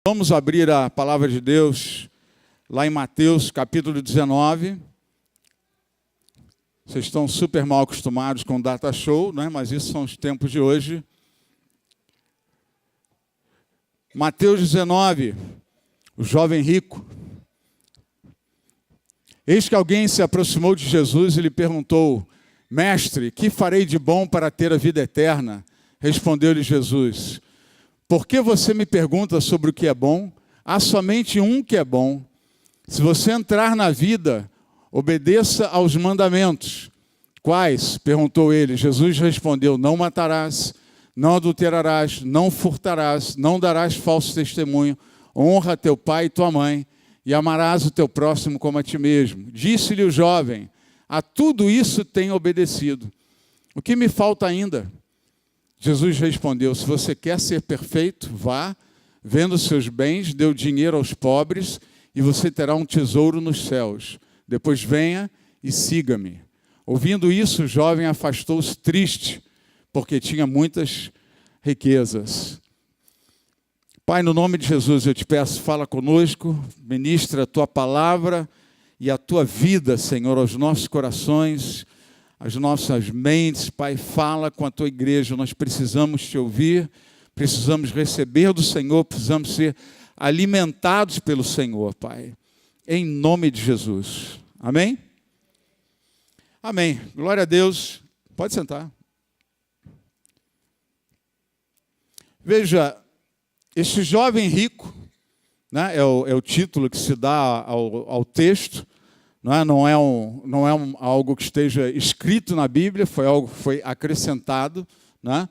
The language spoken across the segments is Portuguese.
Vamos abrir a palavra de Deus lá em Mateus, capítulo 19. Vocês estão super mal acostumados com data show, né? Mas isso são os tempos de hoje. Mateus 19, o jovem rico. Eis que alguém se aproximou de Jesus e lhe perguntou: Mestre, que farei de bom para ter a vida eterna? Respondeu-lhe Jesus: Por que você me pergunta sobre o que é bom? Há somente um que é bom. Se você entrar na vida, obedeça aos mandamentos. Quais? Perguntou ele. Jesus respondeu: Não matarás, não adulterarás, não furtarás, não darás falso testemunho, honra teu pai e tua mãe, e amarás o teu próximo como a ti mesmo. Disse-lhe o jovem: A tudo isso tenho obedecido. O que me falta ainda? Jesus respondeu: Se você quer ser perfeito, vá, venda os seus bens, dê o dinheiro aos pobres, e você terá um tesouro nos céus. Depois venha e siga-me. Ouvindo isso, o jovem afastou-se triste, porque tinha muitas riquezas. Pai, no nome de Jesus, eu te peço, fala conosco, ministra a tua palavra e a tua vida, Senhor, aos nossos corações, as nossas mentes. Pai, fala com a tua igreja, nós precisamos te ouvir, precisamos receber do Senhor, precisamos ser alimentados pelo Senhor, Pai, em nome de Jesus. Amém? Amém. Glória a Deus. Pode sentar. Veja, este jovem rico, né, é o título que se dá ao texto. Não é algo que esteja escrito na Bíblia, foi algo que foi acrescentado, né?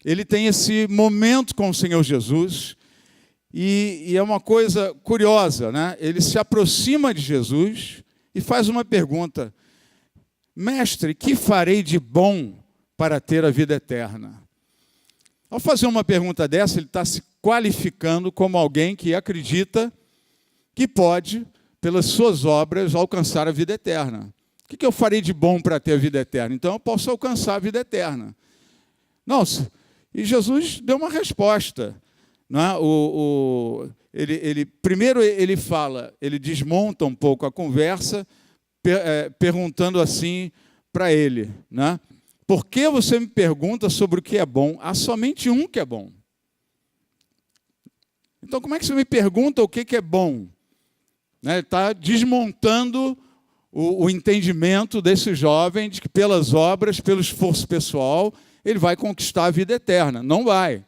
Ele tem esse momento com o Senhor Jesus e é uma coisa curiosa, né? Ele se aproxima de Jesus e faz uma pergunta: Mestre, que farei de bom para ter a vida eterna? Ao fazer uma pergunta dessa, ele está se qualificando como alguém que acredita que pode, pelas suas obras, alcançar a vida eterna. O que eu farei de bom para ter a vida eterna? Então eu posso alcançar a vida eterna. Não, e Jesus deu uma resposta. Não é? Primeiro ele fala, ele desmonta um pouco a conversa, perguntando assim para ele, né? Por que você me pergunta sobre o que é bom? Há somente um que é bom. Então como é que você me pergunta o que é bom? Ele está desmontando o entendimento desse jovem de que pelas obras, pelo esforço pessoal, ele vai conquistar a vida eterna. Não vai.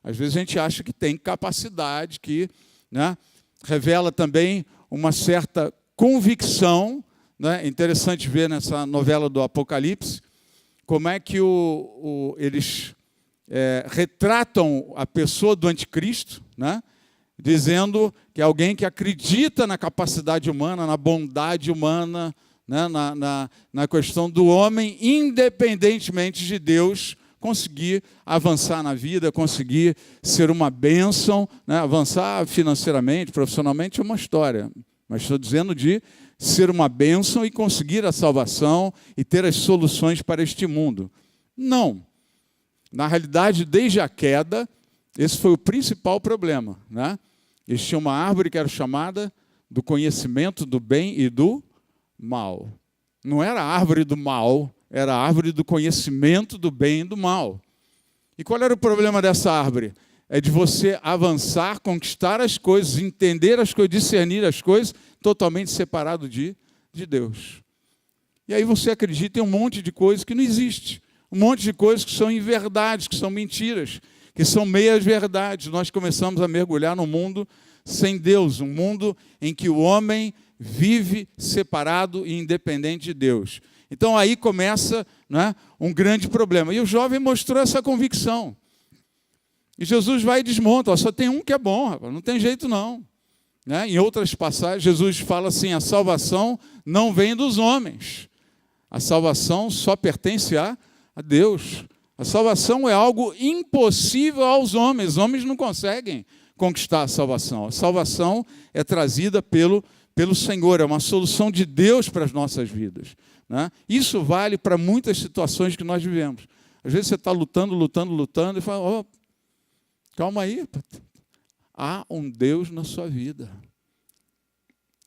Às vezes a gente acha que tem capacidade, que, né, revela também uma certa convicção. Né? É interessante ver nessa novela do Apocalipse como é que eles retratam a pessoa do anticristo, né? Dizendo que é alguém que acredita na capacidade humana, na bondade humana, né? na questão do homem, independentemente de Deus, conseguir avançar na vida, conseguir ser uma bênção, né? Avançar financeiramente, profissionalmente é uma história, mas estou dizendo de ser uma bênção e conseguir a salvação e ter as soluções para este mundo. Não. Na realidade, desde a queda, esse foi o principal problema, né? Existia uma árvore que era chamada do conhecimento do bem e do mal. Não era a árvore do mal, era a árvore do conhecimento do bem e do mal. E qual era o problema dessa árvore? É de você avançar, conquistar as coisas, entender as coisas, discernir as coisas, totalmente separado de Deus. E aí você acredita em um monte de coisas que não existe. Um monte de coisas que são inverdades, que são mentiras, que são meias verdades. Nós começamos a mergulhar num mundo sem Deus, um mundo em que o homem vive separado e independente de Deus. Então aí começa, né, um grande problema. E o jovem mostrou essa convicção. E Jesus vai e desmonta: só tem um que é bom, rapaz, não tem jeito não. Né? Em outras passagens, Jesus fala assim: a salvação não vem dos homens. A salvação só pertence a Deus. A salvação é algo impossível aos homens. Os homens não conseguem conquistar a salvação. A salvação é trazida pelo Senhor, é uma solução de Deus para as nossas vidas. Né? Isso vale para muitas situações que nós vivemos. Às vezes você está lutando e fala: calma aí, há um Deus na sua vida.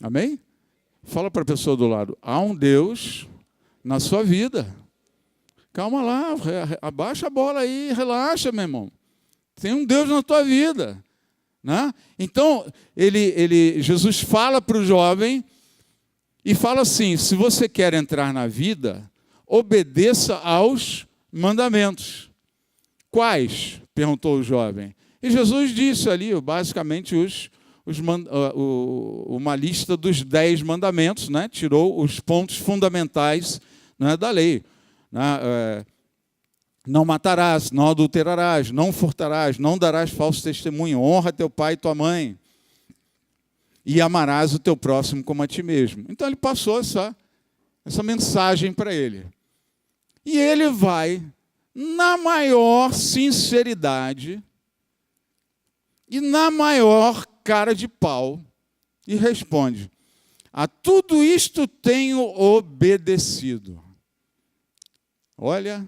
Amém? Fala para a pessoa do lado, há um Deus na sua vida. Calma lá, abaixa a bola aí, relaxa, meu irmão. Tem um Deus na tua vida. Né? Então, Jesus fala para o jovem e fala assim, se você quer entrar na vida, obedeça aos mandamentos. Quais? Perguntou o jovem. E Jesus disse ali, basicamente, uma lista dos 10 mandamentos, né? Tirou os pontos fundamentais, né, da lei. Né? Não matarás, não adulterarás, não furtarás, não darás falso testemunho, honra teu pai e tua mãe, e amarás o teu próximo como a ti mesmo. Então ele passou essa mensagem para ele. E ele vai, na maior sinceridade e na maior cara de pau, e responde, a tudo isto tenho obedecido. Olha,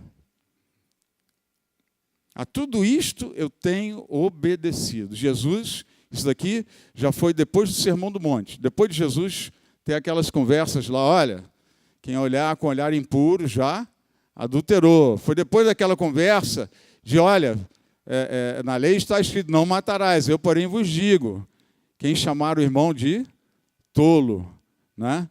a tudo isto eu tenho obedecido. Jesus, isso daqui já foi depois do Sermão do Monte. Depois de Jesus ter aquelas conversas lá, olha, quem olhar com olhar impuro já adulterou. Foi depois daquela conversa de, olha, na lei está escrito, não matarás, eu porém vos digo, quem chamar o irmão de tolo, né,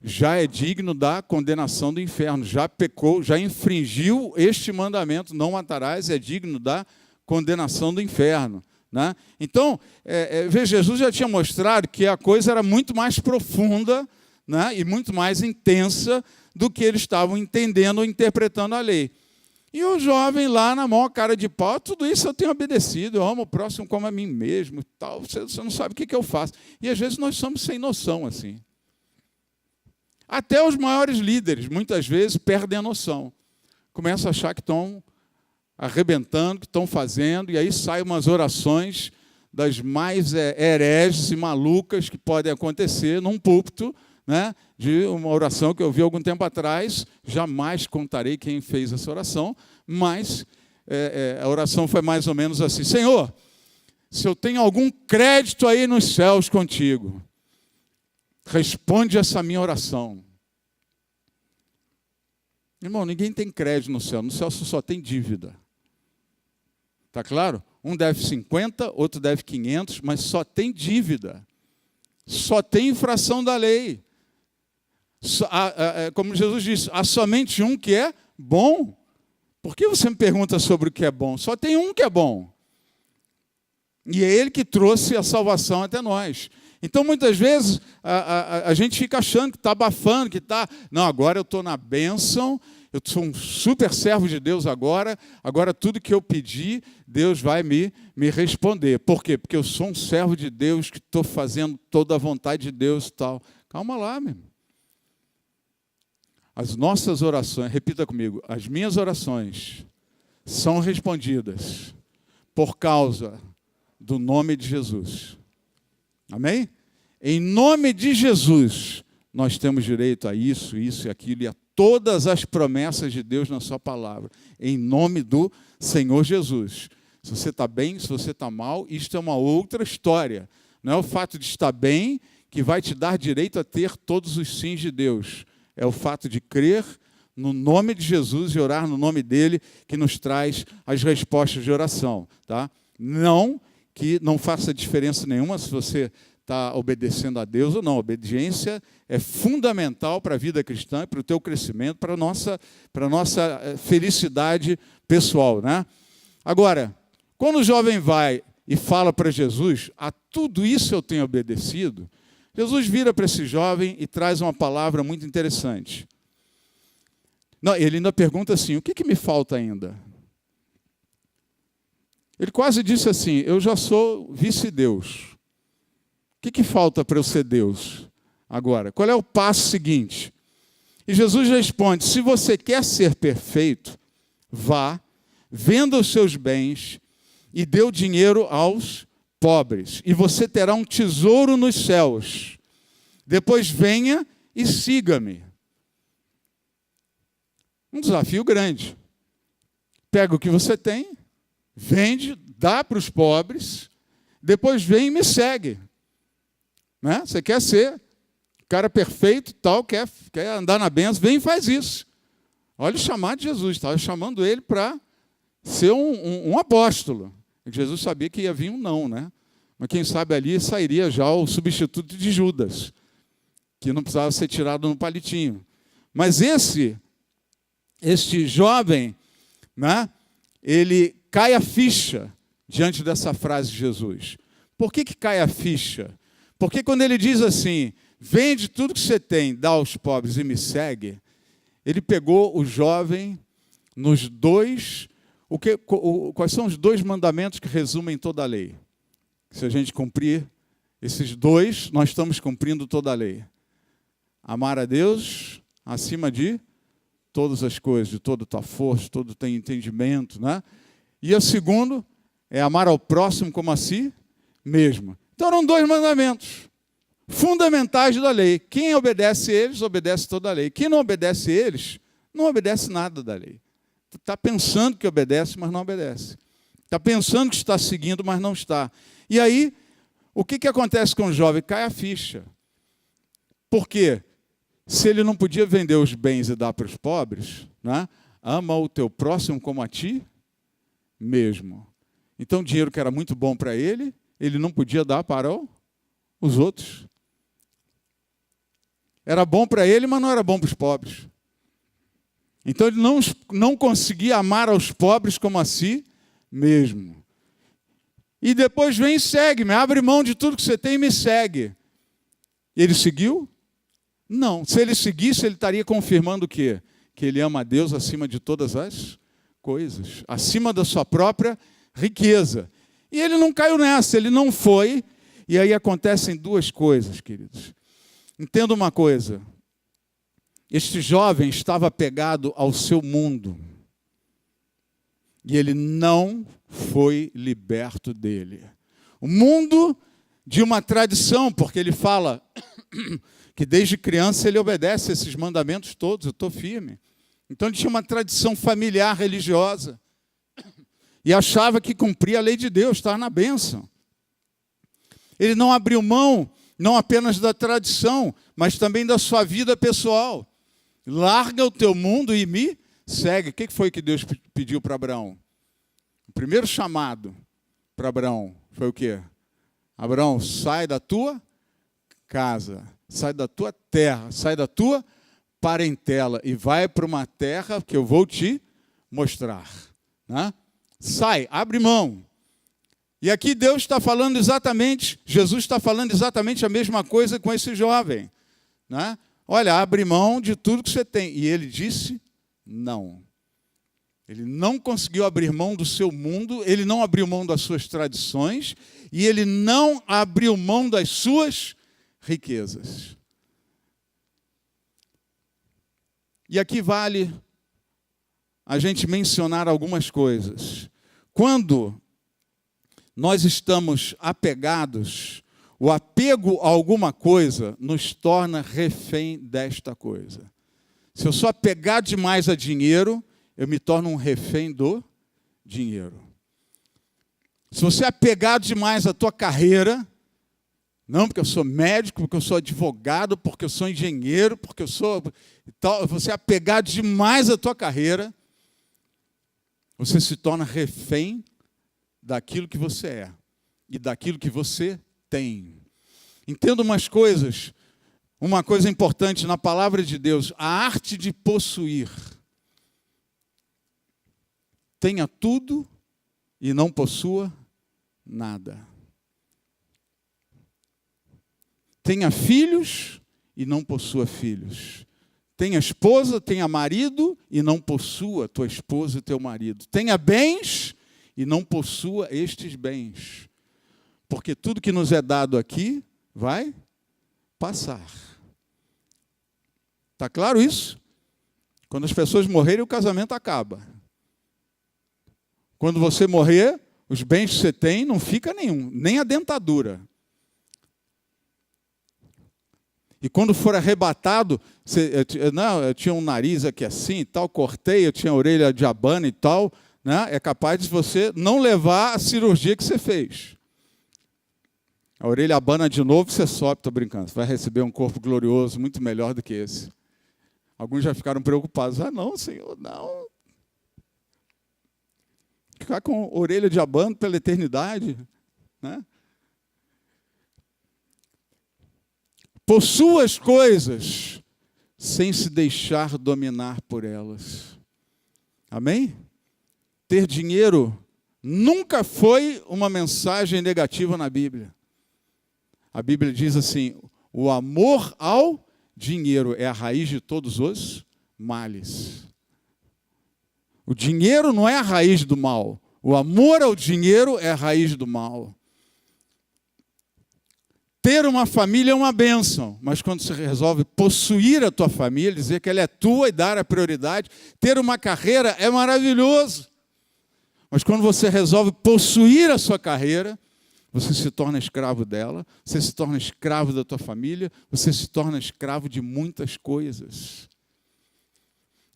já é digno da condenação do inferno, já pecou, já infringiu este mandamento, não matarás, é digno da condenação do inferno. Né? Então, Jesus já tinha mostrado que a coisa era muito mais profunda, né, e muito mais intensa do que eles estavam entendendo ou interpretando a lei. E o jovem lá na maior cara de pau, tudo isso eu tenho obedecido, eu amo o próximo como a mim mesmo, tal, você não sabe o que eu faço. E às vezes nós somos sem noção assim. Até os maiores líderes, muitas vezes, perdem a noção. Começam a achar que estão arrebentando, que estão fazendo, e aí saem umas orações das mais hereges e malucas que podem acontecer num púlpito, né, de uma oração que eu vi algum tempo atrás, jamais contarei quem fez essa oração, mas a oração foi mais ou menos assim, Senhor, se eu tenho algum crédito aí nos céus contigo, responde essa minha oração. Irmão, ninguém tem crédito no céu só tem dívida. Está claro? Um deve 50, outro deve 500, mas só tem dívida. Só tem infração da lei. Como Jesus disse, há somente um que é bom. Por que você me pergunta sobre o que é bom? Só tem um que é bom. E é ele que trouxe a salvação até nós. Então, muitas vezes, a gente fica achando que está abafando, que está... Não, agora eu estou na bênção, eu sou um super servo de Deus agora tudo que eu pedir, Deus vai me responder. Por quê? Porque eu sou um servo de Deus, que estou fazendo toda a vontade de Deus e tal. Calma lá, meu irmão. As nossas orações, repita comigo, as minhas orações são respondidas por causa do nome de Jesus. Amém? Em nome de Jesus, nós temos direito a isso, isso e aquilo, e a todas as promessas de Deus na sua palavra. Em nome do Senhor Jesus. Se você está bem, se você está mal, isto é uma outra história. Não é o fato de estar bem que vai te dar direito a ter todos os sims de Deus. É o fato de crer no nome de Jesus e orar no nome dele que nos traz as respostas de oração. Tá? Não que não faça diferença nenhuma se você está obedecendo a Deus ou não. A obediência é fundamental para a vida cristã, para o teu crescimento, para a nossa felicidade pessoal. Né? Agora, quando o jovem vai e fala para Jesus, a tudo isso eu tenho obedecido, Jesus vira para esse jovem e traz uma palavra muito interessante. Não, ele ainda pergunta assim, o que me falta ainda? Ele quase disse assim, eu já sou vice-deus. O que falta para eu ser Deus agora? Qual é o passo seguinte? E Jesus responde, se você quer ser perfeito, vá, venda os seus bens e dê o dinheiro aos pobres, e você terá um tesouro nos céus. Depois venha e siga-me. Um desafio grande. Pega o que você tem, vende, dá para os pobres, depois vem e me segue. Né? Você quer ser cara perfeito, tal, quer andar na bênção, vem e faz isso. Olha o chamado de Jesus, estava chamando ele para ser um apóstolo. Jesus sabia que ia vir um não, né? Mas quem sabe ali sairia já o substituto de Judas, que não precisava ser tirado no palitinho. Mas este jovem, né, ele cai a ficha diante dessa frase de Jesus. Por que cai a ficha? Porque quando ele diz assim, vende tudo que você tem, dá aos pobres e me segue, ele pegou o jovem nos dois... quais são os dois mandamentos que resumem toda a lei? Se a gente cumprir esses dois, nós estamos cumprindo toda a lei. Amar a Deus acima de todas as coisas, de toda a tua força, todo o teu entendimento, né? E o segundo é amar ao próximo como a si mesmo. Então eram dois mandamentos fundamentais da lei. Quem obedece eles, obedece toda a lei. Quem não obedece eles, não obedece nada da lei. Está pensando que obedece, mas não obedece. Está pensando que está seguindo, mas não está. E aí, o que acontece com o jovem? Cai a ficha. Por quê? Se ele não podia vender os bens e dar para os pobres, né? Ama o teu próximo como a ti mesmo. Então, o dinheiro que era muito bom para ele não podia dar para os outros. Era bom para ele, mas não era bom para os pobres. Então, ele não conseguia amar aos pobres como a si mesmo. E depois vem e segue-me, abre mão de tudo que você tem e me segue. Ele seguiu? Não. Se ele seguisse, ele estaria confirmando o quê? Que ele ama a Deus acima de todas as coisas, acima da sua própria riqueza. E ele não caiu nessa, ele não foi. E aí acontecem duas coisas, queridos. Entenda uma coisa. Este jovem estava apegado ao seu mundo. E ele não foi liberto dele. O mundo de uma tradição, porque ele fala que desde criança ele obedece esses mandamentos todos, eu estou firme. Então ele tinha uma tradição familiar religiosa. E achava que cumpria a lei de Deus, estava na bênção. Ele não abriu mão, não apenas da tradição, mas também da sua vida pessoal. Larga o teu mundo e me segue. O que foi que Deus pediu para Abraão? O primeiro chamado para Abraão foi o quê? Abraão, sai da tua casa, sai da tua terra, sai da tua parentela e vai para uma terra que eu vou te mostrar. Né? Sai, abre mão. E aqui Deus está falando exatamente, Jesus está falando exatamente a mesma coisa com esse jovem. Né? Olha, abre mão de tudo que você tem. E ele disse não. Ele não conseguiu abrir mão do seu mundo, ele não abriu mão das suas tradições e ele não abriu mão das suas riquezas. E aqui vale a gente mencionar algumas coisas. Quando nós estamos apegados, o apego a alguma coisa nos torna refém desta coisa. Se eu sou apegado demais a dinheiro, eu me torno um refém do dinheiro. Se você é apegado demais à tua carreira, não porque eu sou médico, porque eu sou advogado, porque eu sou engenheiro, porque eu sou... Você é apegado demais à tua carreira, você se torna refém daquilo que você é e daquilo que você tem. Entenda umas coisas, uma coisa importante na palavra de Deus, a arte de possuir. Tenha tudo e não possua nada. Tenha filhos e não possua filhos. Tenha esposa, tenha marido e não possua tua esposa e teu marido. Tenha bens e não possua estes bens. Porque tudo que nos é dado aqui vai passar. Está claro isso? Quando as pessoas morrerem, o casamento acaba. Quando você morrer, os bens que você tem não fica nenhum, nem a dentadura. E quando for arrebatado, eu tinha um nariz aqui assim e tal, cortei, eu tinha a orelha de abano e tal, né? É capaz de você não levar a cirurgia que você fez. A orelha abana de novo, você sobe, estou brincando. Você vai receber um corpo glorioso, muito melhor do que esse. Alguns já ficaram preocupados. Ah, não, Senhor, não. Ficar com orelha de abano pela eternidade, né? Possua as coisas sem se deixar dominar por elas. Amém? Ter dinheiro nunca foi uma mensagem negativa na Bíblia. A Bíblia diz assim: o amor ao dinheiro é a raiz de todos os males. O dinheiro não é a raiz do mal. O amor ao dinheiro é a raiz do mal. Ter uma família é uma bênção, mas quando você resolve possuir a tua família, dizer que ela é tua e dar a prioridade, ter uma carreira é maravilhoso. Mas quando você resolve possuir a sua carreira, você se torna escravo dela, você se torna escravo da tua família, você se torna escravo de muitas coisas.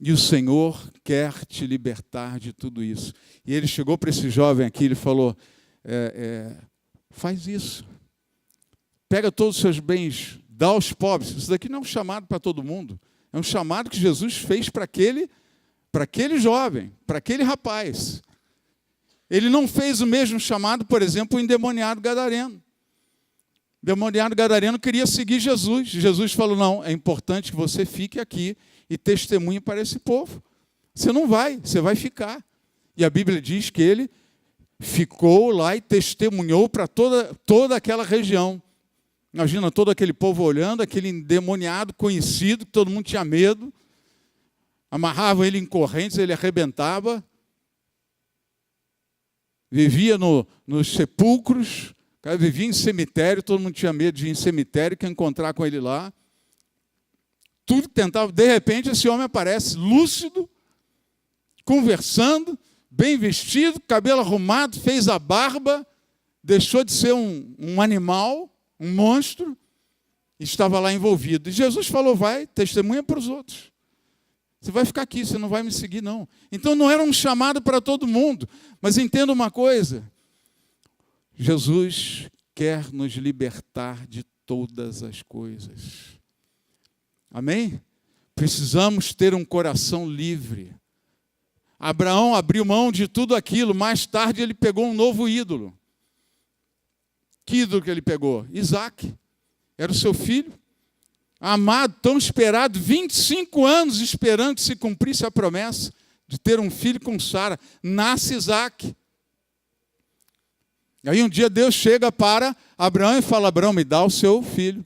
E o Senhor quer te libertar de tudo isso. E ele chegou para esse jovem aqui, ele falou, faz isso. Pega todos os seus bens, dá aos pobres. Isso daqui não é um chamado para todo mundo. É um chamado que Jesus fez para aquele jovem, para aquele rapaz. Ele não fez o mesmo chamado, por exemplo, o endemoniado gadareno. O endemoniado gadareno queria seguir Jesus. Jesus falou, não, é importante que você fique aqui e testemunhe para esse povo. Você não vai, você vai ficar. E a Bíblia diz que ele ficou lá e testemunhou para toda aquela região. Imagina todo aquele povo olhando, aquele endemoniado conhecido, que todo mundo tinha medo. Amarravam ele em correntes, ele arrebentava. Vivia nos sepulcros, vivia em cemitério, todo mundo tinha medo de ir em cemitério, que encontrar com ele lá. Tudo tentava, de repente esse homem aparece lúcido, conversando, bem vestido, cabelo arrumado, fez a barba, deixou de ser um animal, um monstro, estava lá envolvido. E Jesus falou, vai, testemunha para os outros. Você vai ficar aqui, você não vai me seguir, não. Então não era um chamado para todo mundo. Mas entenda uma coisa, Jesus quer nos libertar de todas as coisas. Amém? Precisamos ter um coração livre. Abraão abriu mão de tudo aquilo, mais tarde ele pegou um novo ídolo. Que ídolo que ele pegou? Isaac. Era o seu filho. Amado, tão esperado, 25 anos esperando que se cumprisse a promessa de ter um filho com Sara. Nasce Isaac. Aí um dia Deus chega para Abraão e fala, Abraão, me dá o seu filho.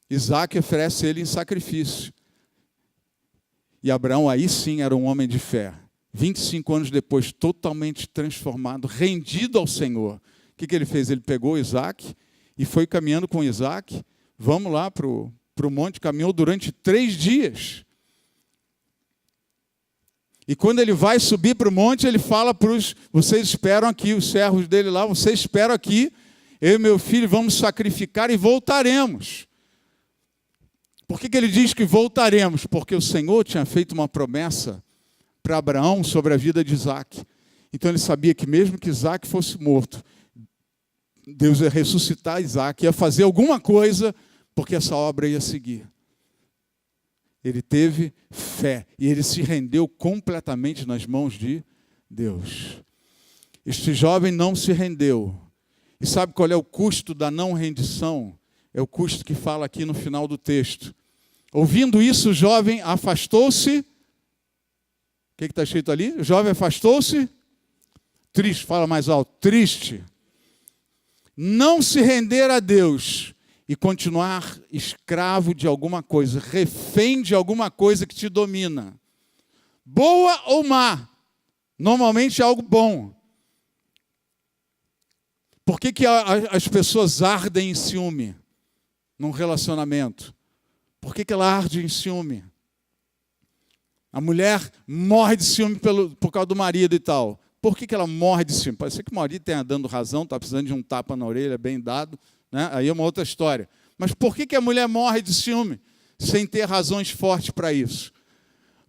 Isaac oferece ele em sacrifício. E Abraão aí sim era um homem de fé. 25 anos depois, totalmente transformado, rendido ao Senhor. O que ele fez? Ele pegou Isaac e foi caminhando com Isaac. Vamos lá para o monte, caminhou durante 3 dias. E quando ele vai subir para o monte, ele fala para vocês esperam aqui, os servos dele lá, vocês esperam aqui, eu e meu filho vamos sacrificar e voltaremos. Por que ele diz que voltaremos? Porque o Senhor tinha feito uma promessa para Abraão sobre a vida de Isaac. Então ele sabia que mesmo que Isaac fosse morto, Deus ia ressuscitar Isaac, ia fazer alguma coisa, porque essa obra ia seguir. Ele teve fé e ele se rendeu completamente nas mãos de Deus. Este jovem não se rendeu. E sabe qual é o custo da não rendição? É o custo que fala aqui no final do texto. Ouvindo isso, o jovem afastou-se. O que está escrito ali? O jovem afastou-se. Triste, fala mais alto. Triste. Não se render a Deus e continuar escravo de alguma coisa, refém de alguma coisa que te domina. Boa ou má? Normalmente é algo bom. Por que as pessoas ardem em ciúme num relacionamento? Por que ela arde em ciúme? A mulher morre de ciúme por causa do marido e tal. Por que ela morre de ciúme? Pode ser que o marido tenha dando razão, está precisando de um tapa na orelha, bem dado, né? Aí é uma outra história. Mas por que a mulher morre de ciúme? Sem ter razões fortes para isso.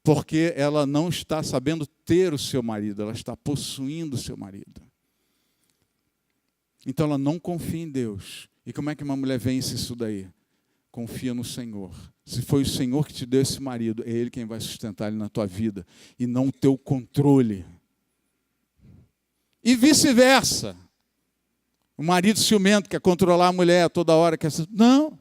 Porque ela não está sabendo ter o seu marido, ela está possuindo o seu marido. Então ela não confia em Deus. E como é que uma mulher vence isso daí? Confia no Senhor. Se foi o Senhor que te deu esse marido, é Ele quem vai sustentar ele na tua vida, e não o teu controle. E vice-versa. O marido ciumento quer controlar a mulher toda hora. Não.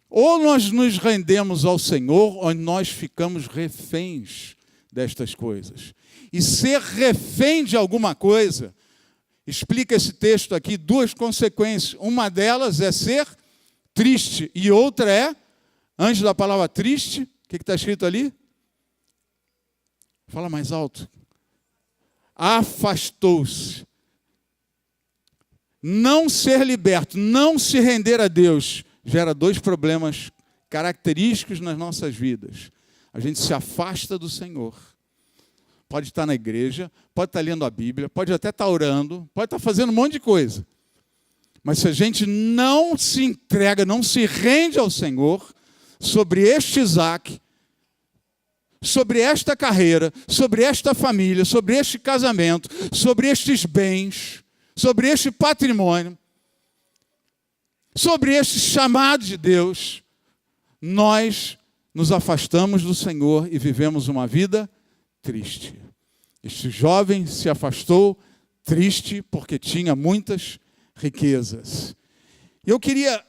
Ou nós nos rendemos ao Senhor, ou nós ficamos reféns destas coisas. E ser refém de alguma coisa, explica esse texto aqui, duas consequências. Uma delas é ser triste, e outra é, antes da palavra triste, o que está escrito ali? Fala mais alto. Afastou-se. Não ser liberto, não se render a Deus, gera dois problemas característicos nas nossas vidas. A gente se afasta do Senhor. Pode estar na igreja, pode estar lendo a Bíblia, pode até estar orando, pode estar fazendo um monte de coisa. Mas se a gente não se entrega, não se rende ao Senhor, sobre este Isaac, sobre esta carreira, sobre esta família, sobre este casamento, sobre estes bens, sobre este patrimônio, sobre este chamado de Deus, nós nos afastamos do Senhor e vivemos uma vida triste. Este jovem se afastou triste porque tinha muitas riquezas. Eu queria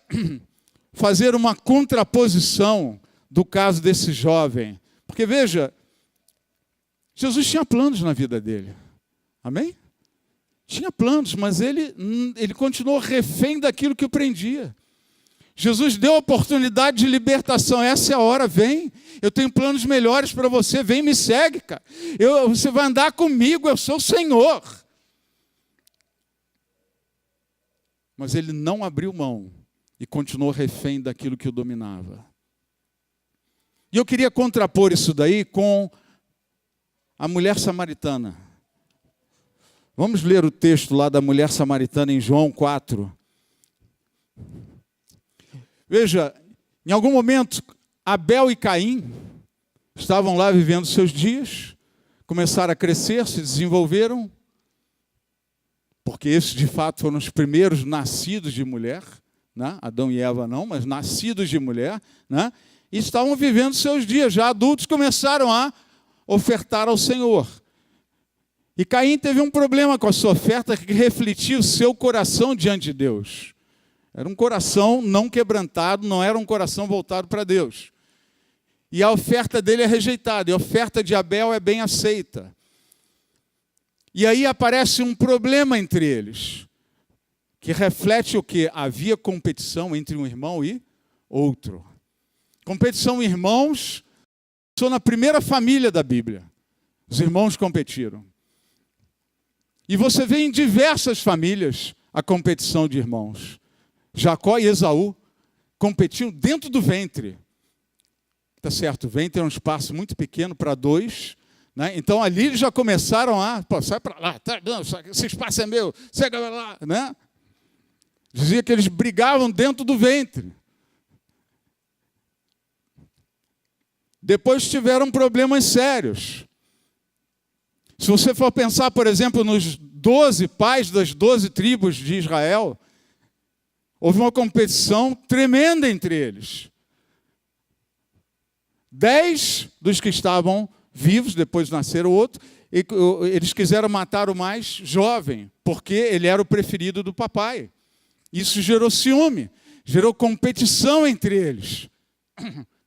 fazer uma contraposição do caso desse jovem, porque veja, Jesus tinha planos na vida dele, amém? Tinha planos, mas ele continuou refém daquilo que o prendia. Jesus deu a oportunidade de libertação. Essa é a hora, vem. Eu tenho planos melhores para você. Vem, me segue, cara. Você vai andar comigo, eu sou o Senhor. Mas ele não abriu mão e continuou refém daquilo que o dominava. E eu queria contrapor isso daí com a mulher samaritana. Vamos ler o texto lá da mulher samaritana em João 4. Veja, em algum momento, Abel e Caim estavam lá vivendo seus dias, começaram a crescer, se desenvolveram, porque esses de fato foram os primeiros nascidos de mulher, né? Adão e Eva não, mas nascidos de mulher, né? E estavam vivendo seus dias, já adultos começaram a ofertar ao Senhor. E Caim teve um problema com a sua oferta que refletia o seu coração diante de Deus. Era um coração não quebrantado, não era um coração voltado para Deus. E a oferta dele é rejeitada, e a oferta de Abel é bem aceita. E aí aparece um problema entre eles, que reflete o quê? Havia competição entre um irmão e outro. Competição, irmãos, sou na primeira família da Bíblia. Os irmãos competiram. E você vê em diversas famílias a competição de irmãos. Jacó e Esaú competiam dentro do ventre. Tá certo, o ventre é um espaço muito pequeno para dois, né? Então ali eles já começaram a, sai para lá, tá, não, esse espaço é meu, segue lá, né? Dizia que eles brigavam dentro do ventre. Depois tiveram problemas sérios. Se você for pensar, por exemplo, nos 12 pais das 12 tribos de Israel, houve uma competição tremenda entre eles. 10 dos que estavam vivos, depois nasceram outro, e eles quiseram matar o mais jovem, porque ele era o preferido do papai. Isso gerou ciúme, gerou competição entre eles.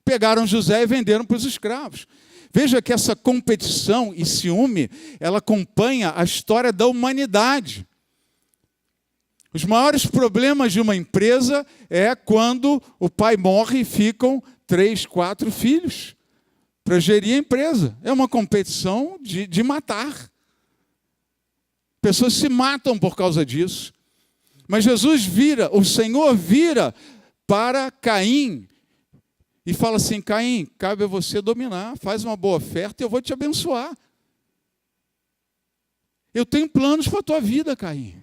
Pegaram José e venderam para os escravos. Veja que essa competição e ciúme, ela acompanha a história da humanidade. Os maiores problemas de uma empresa é quando o pai morre e ficam 3, 4 filhos para gerir a empresa. É uma competição de matar. Pessoas se matam por causa disso. Mas Jesus vira, o Senhor vira para Caim e fala assim: Caim, cabe a você dominar, faz uma boa oferta e eu vou te abençoar. Eu tenho planos para a tua vida, Caim.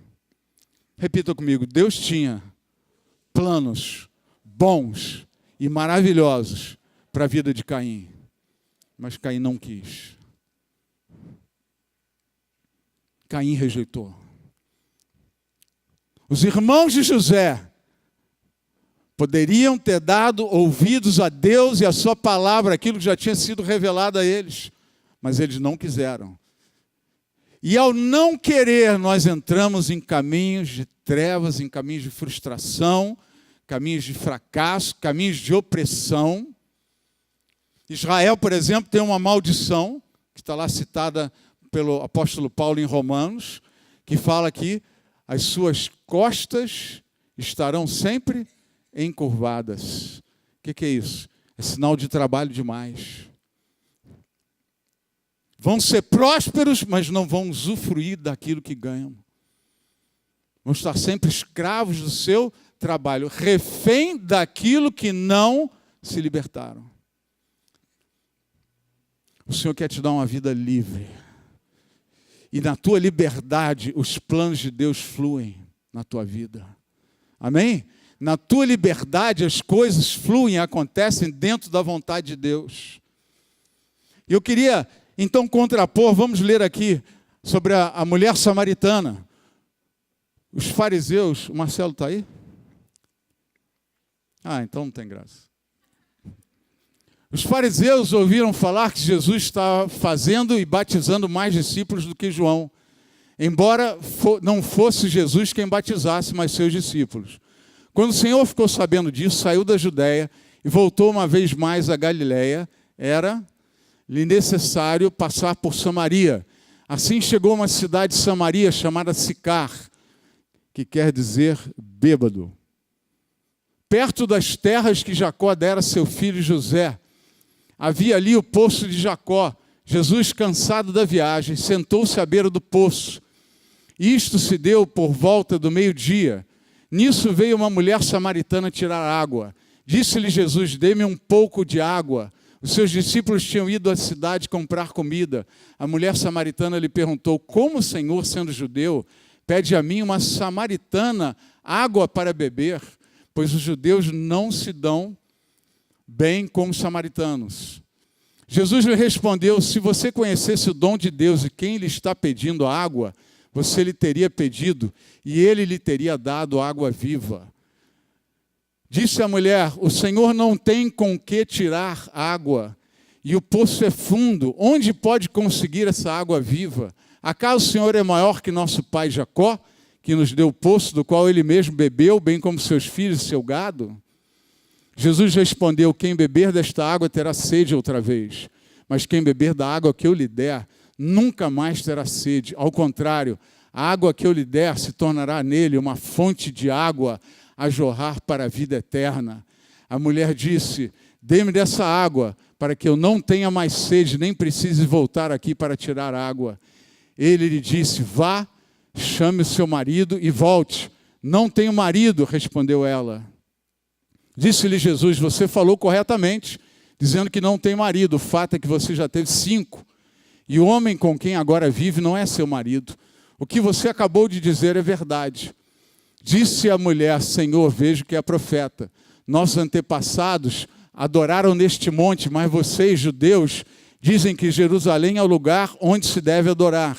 Repita comigo, Deus tinha planos bons e maravilhosos para a vida de Caim, mas Caim não quis. Caim rejeitou. Os irmãos de José Poderiam ter dado ouvidos a Deus e a sua palavra, aquilo que já tinha sido revelado a eles, mas eles não quiseram. E ao não querer, nós entramos em caminhos de trevas, em caminhos de frustração, caminhos de fracasso, caminhos de opressão. Israel, por exemplo, tem uma maldição, que está lá citada pelo apóstolo Paulo em Romanos, que fala que as suas costas estarão sempre encurvadas. O que é isso? É sinal de trabalho demais. Vão ser prósperos, mas não vão usufruir daquilo que ganham. Vão estar sempre escravos do seu trabalho, refém daquilo que não se libertaram. O Senhor quer te dar uma vida livre. E na tua liberdade, os planos de Deus fluem na tua vida. Amém? Na tua liberdade, as coisas fluem, acontecem dentro da vontade de Deus. E eu queria, então, contrapor, vamos ler aqui sobre a mulher samaritana. Os fariseus, o Marcelo está aí? Ah, então não tem graça. Os fariseus ouviram falar que Jesus estava fazendo e batizando mais discípulos do que João, embora não fosse Jesus quem batizasse, mas seus discípulos. Quando o Senhor ficou sabendo disso, saiu da Judéia e voltou uma vez mais à Galiléia. Era-lhe necessário passar por Samaria. Assim chegou a uma cidade de Samaria chamada Sicar, que quer dizer bêbado, perto das terras que Jacó dera a seu filho José. Havia ali o poço de Jacó. Jesus, cansado da viagem, sentou-se à beira do poço. Isto se deu por volta do meio-dia. Nisso veio uma mulher samaritana tirar água. Disse-lhe Jesus: dê-me um pouco de água. Os seus discípulos tinham ido à cidade comprar comida. A mulher samaritana lhe perguntou: como o Senhor, sendo judeu, pede a mim, uma samaritana, água para beber? Pois os judeus não se dão bem com os samaritanos. Jesus lhe respondeu: se você conhecesse o dom de Deus e quem lhe está pedindo a água, você lhe teria pedido e ele lhe teria dado água viva. Disse a mulher: o Senhor não tem com que tirar água e o poço é fundo. Onde pode conseguir essa água viva? Acaso o Senhor é maior que nosso pai Jacó, que nos deu o poço do qual ele mesmo bebeu, bem como seus filhos e seu gado? Jesus respondeu: quem beber desta água terá sede outra vez, mas quem beber da água que eu lhe der, nunca mais terá sede. Ao contrário, a água que eu lhe der se tornará nele uma fonte de água a jorrar para a vida eterna. A mulher disse: dê-me dessa água, para que eu não tenha mais sede, nem precise voltar aqui para tirar água. Ele lhe disse: vá, chame o seu marido e volte. Não tenho marido, respondeu ela. Disse-lhe Jesus: você falou corretamente, dizendo que não tem marido. O fato é que você já teve 5. E o homem com quem agora vive não é seu marido. O que você acabou de dizer é verdade. Disse a mulher: Senhor, vejo que é profeta. Nossos antepassados adoraram neste monte, mas vocês, judeus, dizem que Jerusalém é o lugar onde se deve adorar.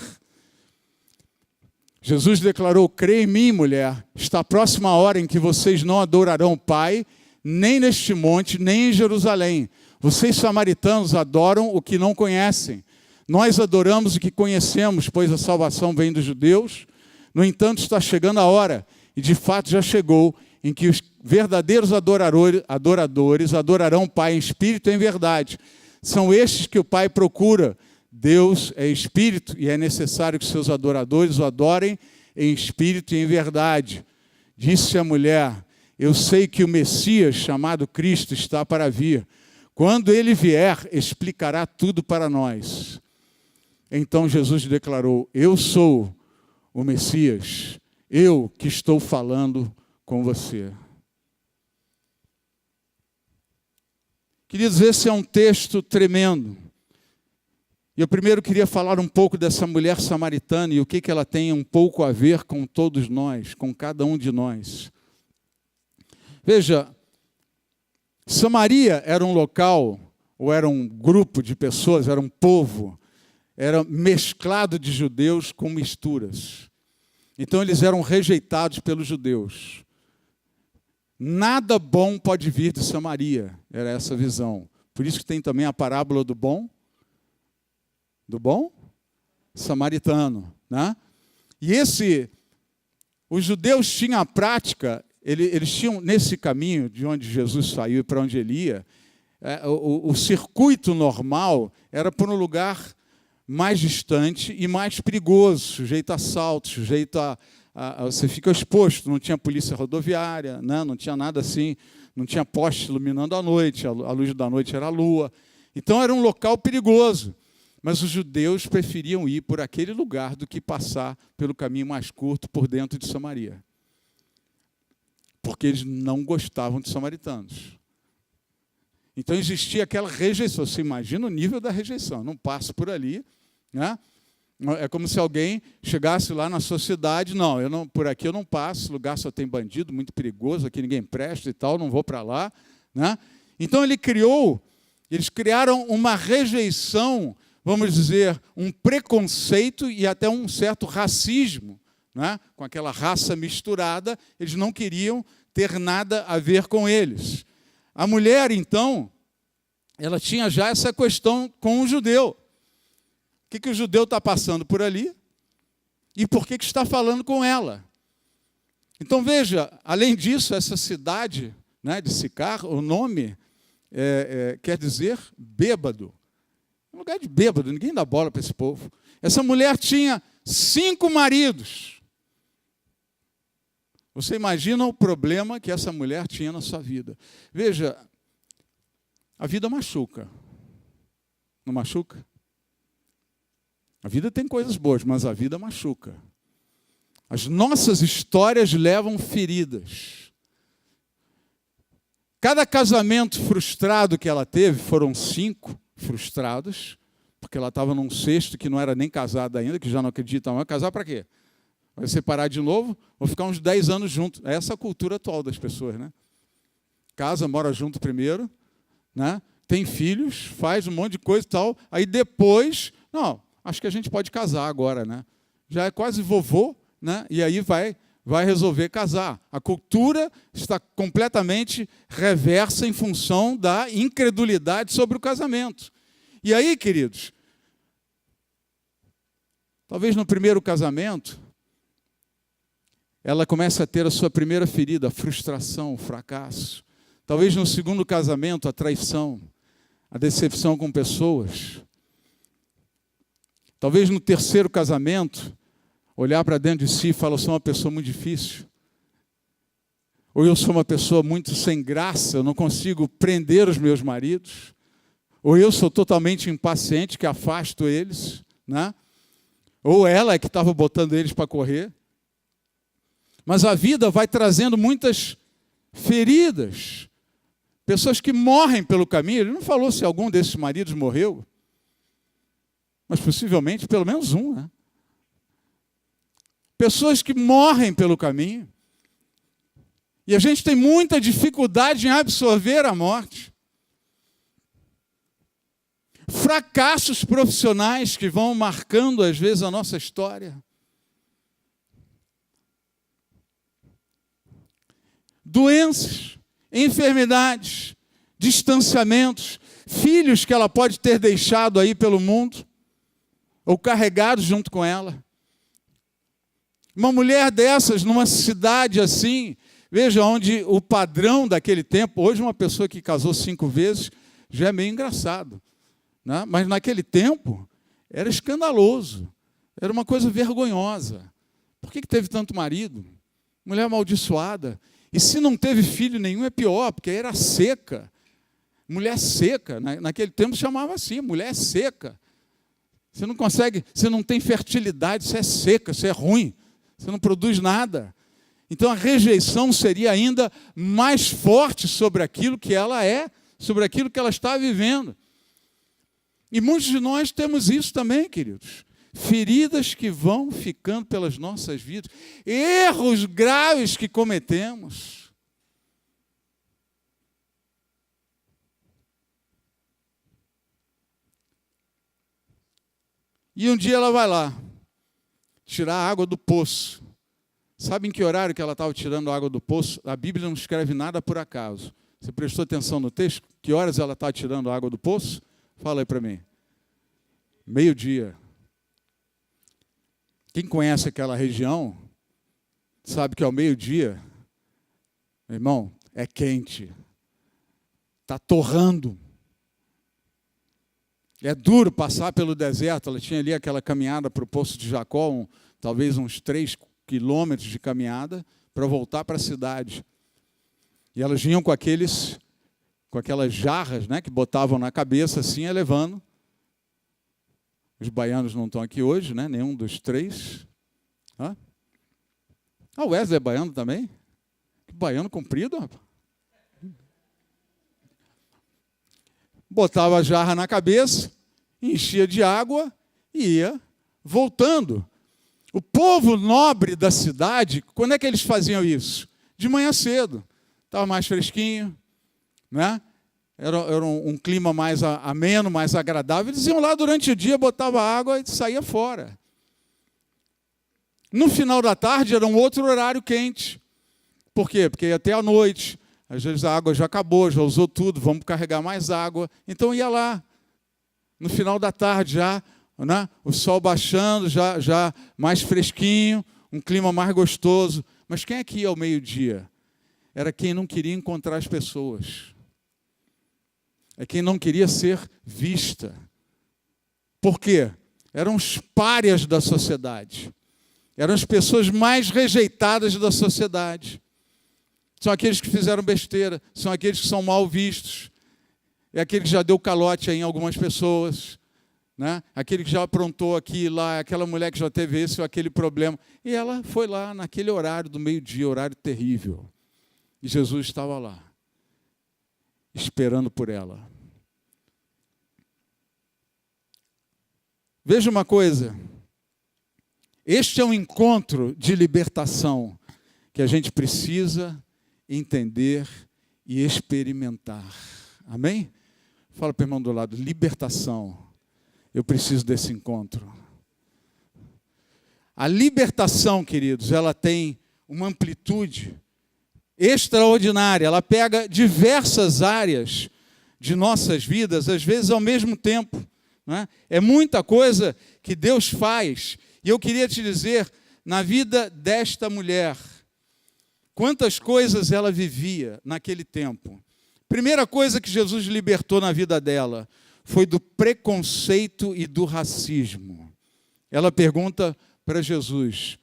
Jesus declarou: crê em mim, mulher, está próxima a hora em que vocês não adorarão o Pai, nem neste monte, nem em Jerusalém. Vocês, samaritanos, adoram o que não conhecem. Nós adoramos o que conhecemos, pois a salvação vem dos judeus. No entanto, está chegando a hora, e de fato já chegou, em que os verdadeiros adoradores adorarão o Pai em espírito e em verdade. São estes que o Pai procura. Deus é espírito e é necessário que seus adoradores o adorem em espírito e em verdade. Disse a mulher: eu sei que o Messias, chamado Cristo, está para vir. Quando ele vier, explicará tudo para nós. Então Jesus declarou: eu sou o Messias, eu que estou falando com você. Queridos, esse é um texto tremendo. Eu primeiro queria falar um pouco dessa mulher samaritana e o que ela tem um pouco a ver com todos nós, com cada um de nós. Veja, Samaria era um local, ou era um grupo de pessoas, era um povo, era mesclado de judeus com misturas. Então eles eram rejeitados pelos judeus. Nada bom pode vir de Samaria. Era essa a visão. Por isso que tem também a parábola do bom samaritano, né? E os judeus tinham a prática, eles tinham nesse caminho de onde Jesus saiu e para onde ele ia, o circuito normal era por um lugar mais distante e mais perigoso, sujeito a assalto, sujeito você fica exposto, não tinha polícia rodoviária, né? Não tinha nada assim, não tinha poste iluminando a noite, a luz da noite era a lua. Então era um local perigoso. Mas os judeus preferiam ir por aquele lugar do que passar pelo caminho mais curto por dentro de Samaria. Porque eles não gostavam de samaritanos. Então existia aquela rejeição. Você imagina o nível da rejeição. Eu não passo por ali, né? É como se alguém chegasse lá na sua cidade, não, por aqui eu não passo, lugar só tem bandido, muito perigoso, aqui ninguém presta e tal, não vou para lá, né? Então eles criaram uma rejeição, vamos dizer, um preconceito e até um certo racismo, né? Com aquela raça misturada, eles não queriam ter nada a ver com eles. A mulher, então, ela tinha já essa questão com o judeu. O que o judeu está passando por ali e por que está falando com ela. Então, veja, além disso, essa cidade, né, de Sicar, o nome quer dizer bêbado. Um lugar de bêbado, ninguém dá bola para esse povo. Essa mulher tinha 5 maridos. Você imagina o problema que essa mulher tinha na sua vida. Veja, a vida machuca. Não machuca? A vida tem coisas boas, mas a vida machuca. As nossas histórias levam feridas. Cada casamento frustrado que ela teve, foram 5 frustrados, porque ela estava num sexto que não era nem casada ainda, que já não acredita mais. Casar para quê? Vai separar de novo? Vou ficar uns 10 anos juntos. É essa a cultura atual das pessoas, né? Casa, mora junto primeiro, né? Tem filhos, faz um monte de coisa e tal, aí depois, acho que a gente pode casar agora, né? Já é quase vovô, né? E aí vai resolver casar. A cultura está completamente reversa em função da incredulidade sobre o casamento. E aí, queridos, talvez no primeiro casamento, ela comece a ter a sua primeira ferida, a frustração, o fracasso. Talvez no segundo casamento, a traição, a decepção com pessoas. Talvez no terceiro casamento, olhar para dentro de si e falar, eu sou uma pessoa muito difícil. Ou eu sou uma pessoa muito sem graça, eu não consigo prender os meus maridos. Ou eu sou totalmente impaciente, que afasto eles, né? Ou ela é que estava botando eles para correr. Mas a vida vai trazendo muitas feridas. Pessoas que morrem pelo caminho. Ele não falou se algum desses maridos morreu. Mas possivelmente pelo menos um, né? Pessoas que morrem pelo caminho. E a gente tem muita dificuldade em absorver a morte. Fracassos profissionais que vão marcando, às vezes, a nossa história. Doenças, enfermidades, distanciamentos, filhos que ela pode ter deixado aí pelo mundo, ou carregados junto com ela. Uma mulher dessas, numa cidade assim, veja, onde o padrão daquele tempo, hoje uma pessoa que casou 5 vezes, já é meio engraçado, né? Mas naquele tempo, era escandaloso, era uma coisa vergonhosa. Por que teve tanto marido? Mulher amaldiçoada. E se não teve filho nenhum, é pior, porque era seca. Mulher seca, naquele tempo chamava assim, mulher seca. Você não consegue, você não tem fertilidade, você é seca, você é ruim, você não produz nada. Então a rejeição seria ainda mais forte sobre aquilo que ela é, sobre aquilo que ela está vivendo. E muitos de nós temos isso também, queridos. Feridas que vão ficando pelas nossas vidas, erros graves que cometemos. E um dia ela vai lá, tirar a água do poço, Sabe em que horário que ela estava tirando a água do poço? A Bíblia não escreve nada por acaso. Você prestou atenção no texto? Que horas ela estava tirando a água do poço? Fala aí para mim. 12:00. Quem conhece aquela região sabe que ao 12:00, meu irmão, é quente. Está torrando. É duro passar pelo deserto. Ela tinha ali aquela caminhada para o Poço de Jacó, talvez uns 3 quilômetros de caminhada, para voltar para a cidade. E elas vinham com aquelas jarras, né, que botavam na cabeça assim, levando. Os baianos não estão aqui hoje, né, nenhum dos 3. O Wesley é baiano também? Que baiano comprido, rapaz. Botava a jarra na cabeça, enchia de água e ia voltando. O povo nobre da cidade, quando é que eles faziam isso? De manhã cedo. Estava mais fresquinho, né? Era um clima mais ameno, mais agradável. Eles iam lá durante o dia, botavam água e saía fora. No final da tarde era um outro horário quente. Por quê? Porque ia até a noite. Às vezes a água já acabou, já usou tudo, vamos carregar mais água. Então ia lá, no final da tarde já, né, o sol baixando, já mais fresquinho, um clima mais gostoso. Mas quem é que ia ao meio-dia? Era quem não queria encontrar as pessoas. É quem não queria ser vista. Por quê? Eram os párias da sociedade. Eram as pessoas mais rejeitadas da sociedade. São aqueles que fizeram besteira, são aqueles que são mal vistos. É aquele que já deu calote aí em algumas pessoas, né? Aquele que já aprontou aqui e lá, aquela mulher que já teve esse ou aquele problema. E ela foi lá naquele horário do meio-dia, horário terrível. E Jesus estava lá, esperando por ela. Veja uma coisa. Este é um encontro de libertação que a gente precisa entender e experimentar. Amém? Fala para o irmão do lado, libertação. Eu preciso desse encontro. A libertação, queridos, ela tem uma amplitude extraordinária. Ela pega diversas áreas de nossas vidas, às vezes ao mesmo tempo. Né? É muita coisa que Deus faz. E eu queria te dizer, na vida desta mulher, quantas coisas ela vivia naquele tempo. Primeira coisa que Jesus libertou na vida dela foi do preconceito e do racismo. Ela pergunta para Jesus,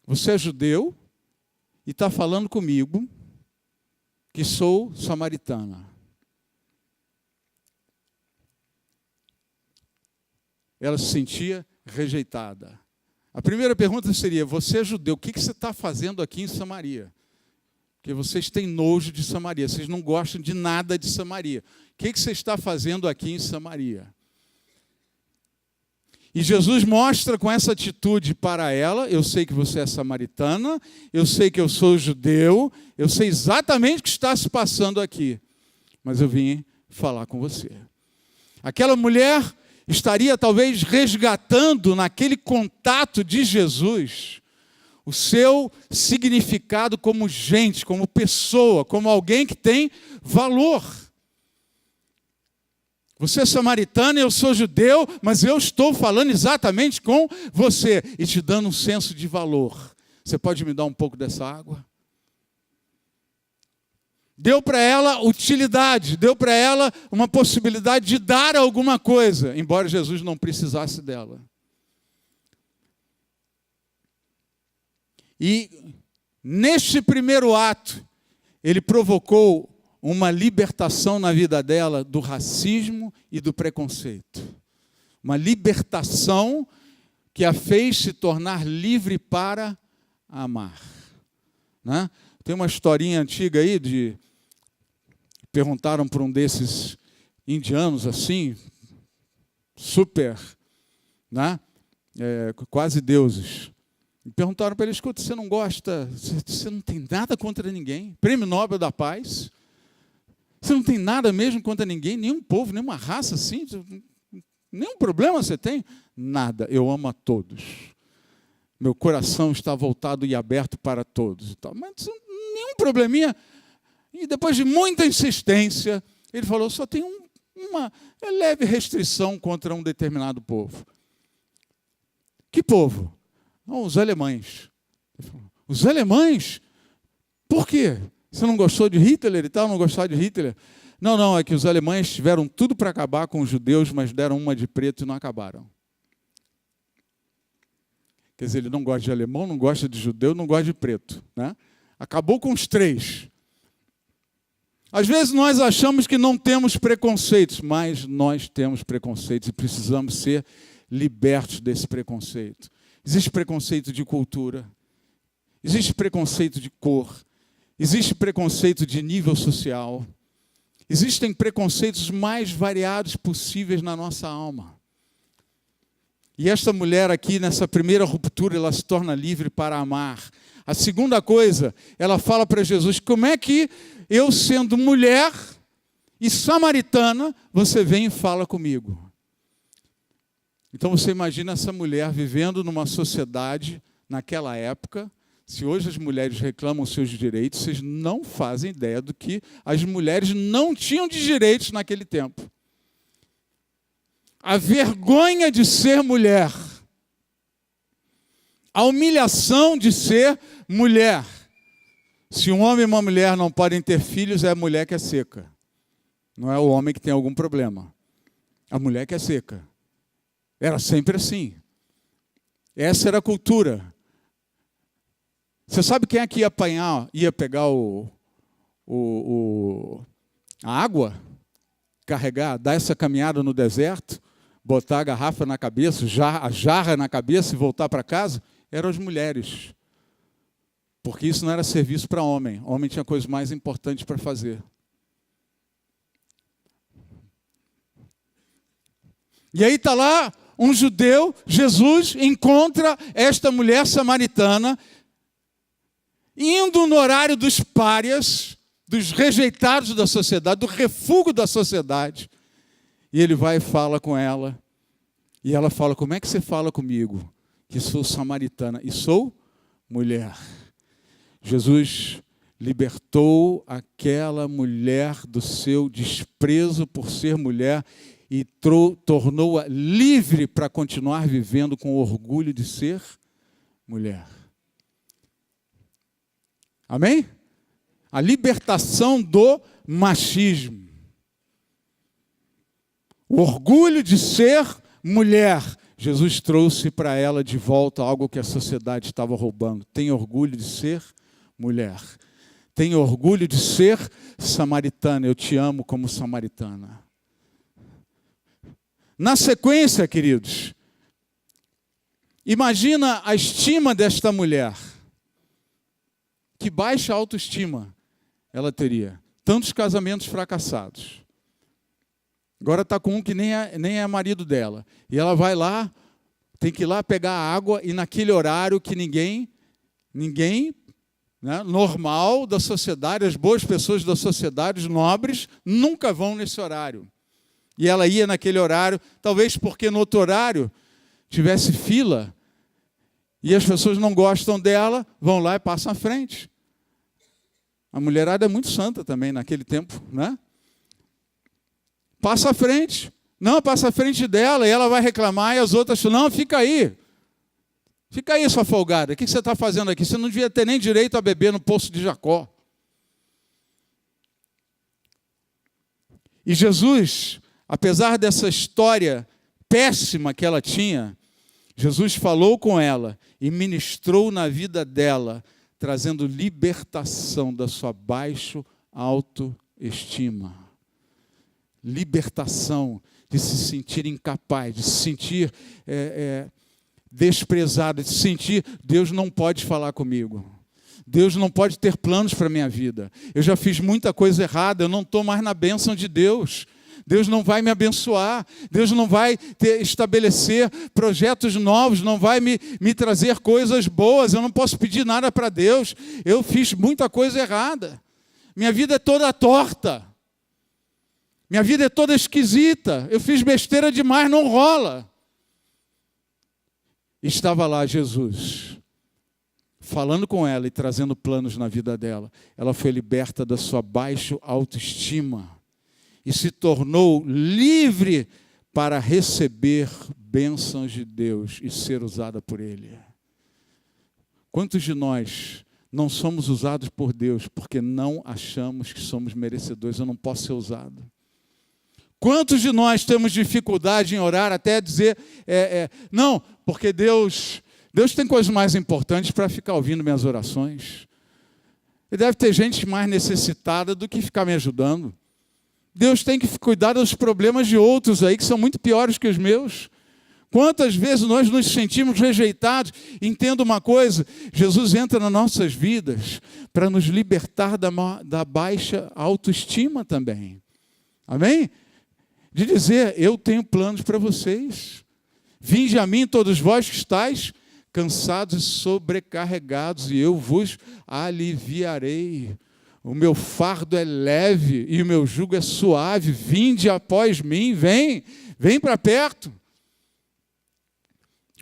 você é judeu e está falando comigo que sou samaritana. Ela se sentia rejeitada. A primeira pergunta seria, você é judeu, o que você está fazendo aqui em Samaria? Porque vocês têm nojo de Samaria, vocês não gostam de nada de Samaria. O que você está fazendo aqui em Samaria? E Jesus mostra com essa atitude para ela, eu sei que você é samaritana, eu sei que eu sou judeu, eu sei exatamente o que está se passando aqui, mas eu vim falar com você. Aquela mulher estaria talvez resgatando naquele contato de Jesus o seu significado como gente, como pessoa, como alguém que tem valor. Você é samaritano, eu sou judeu, mas eu estou falando exatamente com você e te dando um senso de valor. Você pode me dar um pouco dessa água? Deu para ela utilidade, deu para ela uma possibilidade de dar alguma coisa, embora Jesus não precisasse dela. E neste primeiro ato, ele provocou uma libertação na vida dela do racismo e do preconceito. Uma libertação que a fez se tornar livre para amar. Né? Tem uma historinha antiga aí de... Perguntaram para um desses indianos assim, super, né? Quase deuses. Perguntaram para ele, escuta, você não gosta, você não tem nada contra ninguém, Prêmio Nobel da Paz, você não tem nada mesmo contra ninguém, nenhum povo, nenhuma raça assim, nenhum problema você tem? Nada, eu amo a todos. Meu coração está voltado e aberto para todos. Mas nenhum probleminha. E depois de muita insistência, ele falou, só tem uma leve restrição contra um determinado povo. Que povo? Não, os alemães. Os alemães? Por quê? Você não gostou de Hitler e tal? Não gostou de Hitler? Não, é que os alemães tiveram tudo para acabar com os judeus, mas deram uma de preto e não acabaram. Quer dizer, ele não gosta de alemão, não gosta de judeu, não gosta de preto, né? Acabou com os três. Às vezes nós achamos que não temos preconceitos, mas nós temos preconceitos e precisamos ser libertos desse preconceito. Existe preconceito de cultura, existe preconceito de cor, existe preconceito de nível social, existem preconceitos mais variados possíveis na nossa alma. E esta mulher aqui, nessa primeira ruptura, ela se torna livre para amar. A segunda coisa, ela fala para Jesus, como é que eu, sendo mulher e samaritana, você vem e fala comigo? Então você imagina essa mulher vivendo numa sociedade, naquela época. Se hoje as mulheres reclamam seus direitos, vocês não fazem ideia do que as mulheres não tinham de direitos naquele tempo. A vergonha de ser mulher. A humilhação de ser mulher. Se um homem e uma mulher não podem ter filhos, é a mulher que é seca. Não é o homem que tem algum problema. A mulher que é seca. Era sempre assim. Essa era a cultura. Você sabe quem é que ia pegar a água, carregar, dar essa caminhada no deserto, botar a garrafa na cabeça, a jarra na cabeça e voltar para casa? Eram as mulheres. Porque isso não era serviço para homem. Homem tinha coisas mais importantes para fazer. E aí está lá um judeu, Jesus encontra esta mulher samaritana, indo no horário dos párias, dos rejeitados da sociedade, do refúgio da sociedade. E ele vai e fala com ela. E ela fala, como é que você fala comigo? Que sou samaritana e sou mulher. Jesus libertou aquela mulher do seu desprezo por ser mulher e tornou-a livre para continuar vivendo com o orgulho de ser mulher. Amém? A libertação do machismo. O orgulho de ser mulher. Jesus trouxe para ela de volta algo que a sociedade estava roubando. Tem orgulho de ser mulher. Tem orgulho de ser samaritana. Eu te amo como samaritana. Na sequência, queridos, imagina a estima desta mulher. Que baixa autoestima ela teria. Tantos casamentos fracassados. Agora está com um que nem é marido dela. E ela vai lá, tem que ir lá pegar água, e naquele horário que ninguém né, normal da sociedade, as boas pessoas da sociedade, os nobres, nunca vão nesse horário. E ela ia naquele horário, talvez porque no outro horário tivesse fila, e as pessoas não gostam dela, vão lá e passam à frente. A mulherada é muito santa também naquele tempo, né? Passa à frente. Não, passa à frente dela, e ela vai reclamar, e as outras falam, não, fica aí. Fica aí, sua folgada. O que você está fazendo aqui? Você não devia ter nem direito a beber no poço de Jacó. E Jesus, apesar dessa história péssima que ela tinha, Jesus falou com ela e ministrou na vida dela, trazendo libertação da sua baixa autoestima. Libertação de se sentir incapaz, de se sentir desprezado, de se sentir, Deus não pode falar comigo. Deus não pode ter planos para a minha vida. Eu já fiz muita coisa errada, eu não estou mais na bênção de Deus. Deus não vai me abençoar, Deus não vai estabelecer projetos novos, não vai me trazer coisas boas, eu não posso pedir nada para Deus, eu fiz muita coisa errada, minha vida é toda torta, minha vida é toda esquisita, eu fiz besteira demais, não rola. Estava lá Jesus, falando com ela e trazendo planos na vida dela, ela foi liberta da sua baixa autoestima e se tornou livre para receber bênçãos de Deus e ser usada por Ele. Quantos de nós não somos usados por Deus porque não achamos que somos merecedores? Eu não posso ser usado. Quantos de nós temos dificuldade em orar até dizer, não, porque Deus tem coisas mais importantes para ficar ouvindo minhas orações. E deve ter gente mais necessitada do que ficar me ajudando. Deus tem que cuidar dos problemas de outros aí que são muito piores que os meus. Quantas vezes nós nos sentimos rejeitados? Entenda uma coisa, Jesus entra nas nossas vidas para nos libertar da baixa autoestima também. Amém? De dizer, eu tenho planos para vocês. Vinde a mim todos vós que estáis cansados e sobrecarregados, e eu vos aliviarei. O meu fardo é leve e o meu jugo é suave. Vinde após mim, vem para perto.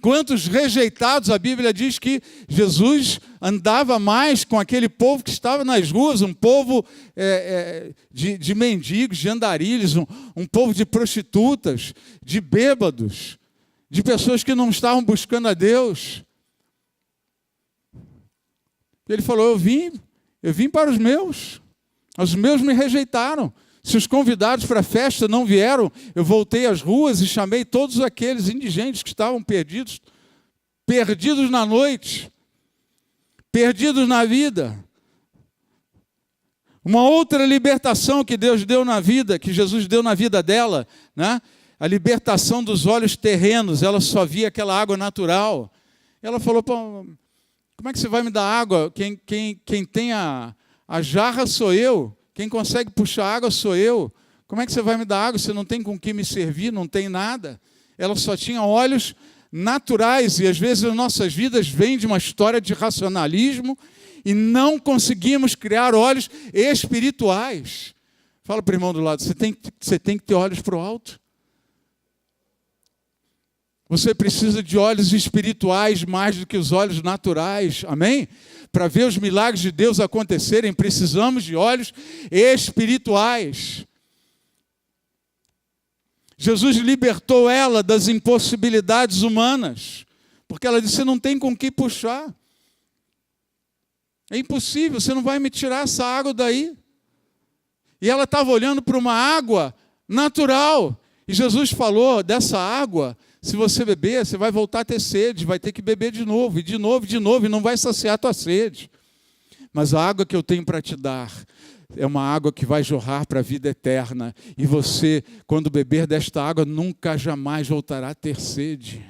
Quantos rejeitados, a Bíblia diz que Jesus andava mais com aquele povo que estava nas ruas, um povo de mendigos, de andarilhos, um povo de prostitutas, de bêbados, de pessoas que não estavam buscando a Deus. Ele falou, eu vim para os meus me rejeitaram. Se os convidados para a festa não vieram, eu voltei às ruas e chamei todos aqueles indigentes que estavam perdidos na noite, perdidos na vida. Uma outra libertação que Deus deu na vida, que Jesus deu na vida dela, né? A libertação dos olhos terrenos, ela só via aquela água natural. Ela falou, como é que você vai me dar água? Quem tem a jarra sou eu. Quem consegue puxar água sou eu. Como é que você vai me dar água? Você não tem com que me servir, não tem nada. Ela só tinha olhos naturais, e às vezes as nossas vidas vêm de uma história de racionalismo e não conseguimos criar olhos espirituais. Fala para o irmão do lado, você tem que ter olhos para o alto. Você precisa de olhos espirituais mais do que os olhos naturais, amém? Para ver os milagres de Deus acontecerem, precisamos de olhos espirituais. Jesus libertou ela das impossibilidades humanas, porque ela disse, você não tem com que puxar. É impossível, você não vai me tirar essa água daí. E ela estava olhando para uma água natural, e Jesus falou, dessa água, se você beber, você vai voltar a ter sede, vai ter que beber de novo, e não vai saciar a tua sede. Mas a água que eu tenho para te dar é uma água que vai jorrar para a vida eterna. E você, quando beber desta água, nunca jamais voltará a ter sede.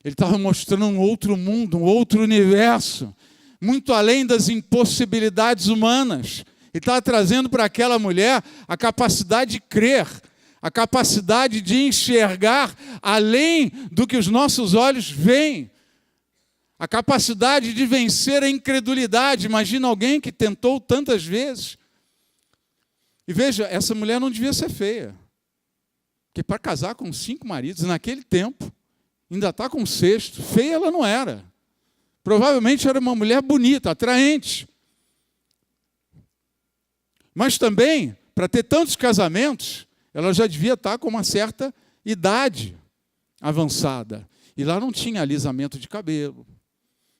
Ele estava mostrando um outro mundo, um outro universo, muito além das impossibilidades humanas. Ele estava trazendo para aquela mulher a capacidade de crer, a capacidade de enxergar além do que os nossos olhos veem, a capacidade de vencer a incredulidade. Imagina alguém que tentou tantas vezes. E veja, essa mulher não devia ser feia, porque para casar com 5 maridos, naquele tempo, ainda está com o 6º, feia ela não era. Provavelmente era uma mulher bonita, atraente. Mas também, para ter tantos casamentos, ela já devia estar com uma certa idade avançada. E lá não tinha alisamento de cabelo,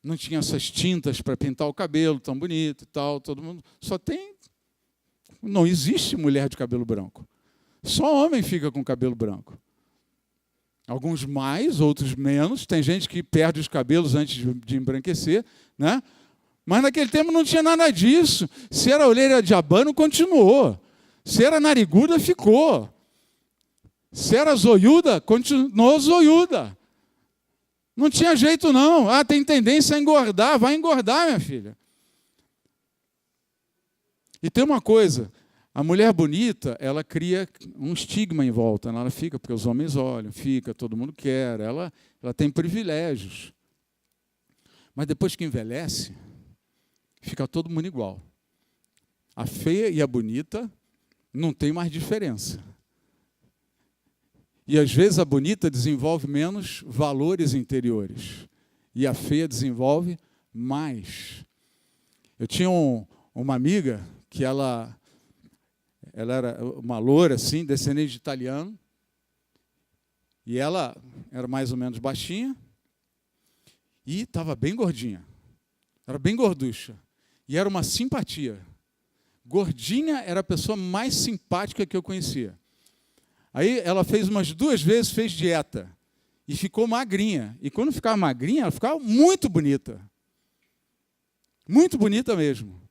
não tinha essas tintas para pintar o cabelo tão bonito e tal. Todo mundo não existe mulher de cabelo branco. Só homem fica com cabelo branco. Alguns mais, outros menos. Tem gente que perde os cabelos antes de embranquecer, né? Mas naquele tempo não tinha nada disso. Se era orelha de abano, continuou. Se era nariguda, ficou. Se era zoiuda, continuou zoiuda. Não tinha jeito não. Tem tendência a engordar. Vai engordar, minha filha. E tem uma coisa. A mulher bonita, ela cria um estigma em volta. Ela fica, porque os homens olham, fica, todo mundo quer. Ela tem privilégios. Mas depois que envelhece, fica todo mundo igual. A feia e a bonita não tem mais diferença. E às vezes a bonita desenvolve menos valores interiores. e a feia desenvolve mais. Eu tinha uma amiga que ela era uma loura, assim, descendente de italiano, e ela era mais ou menos baixinha e estava bem gordinha. Era bem gorducha. E era uma simpatia. Gordinha era a pessoa mais simpática que eu conhecia. Aí ela fez umas 2 vezes, fez dieta. E ficou magrinha. E quando ficava magrinha, ela ficava muito bonita. Muito bonita mesmo.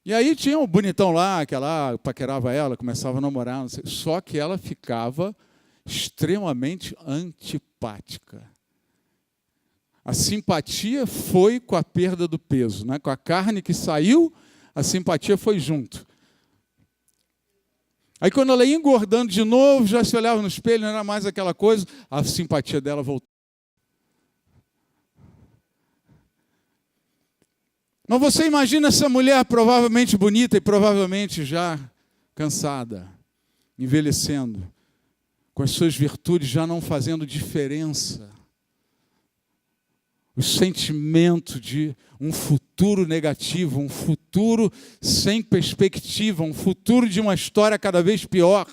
E aí tinha um bonitão lá, que ela paquerava ela, começava a namorar. Não sei, só que ela ficava extremamente antipática. A simpatia foi com a perda do peso, né? Com a carne que saiu, a simpatia foi junto. Aí quando ela ia engordando de novo, já se olhava no espelho, não era mais aquela coisa, a simpatia dela voltou. Mas você imagina essa mulher provavelmente bonita e provavelmente já cansada, envelhecendo, com as suas virtudes já não fazendo diferença. O sentimento de um futuro negativo, um futuro sem perspectiva, um futuro de uma história cada vez pior.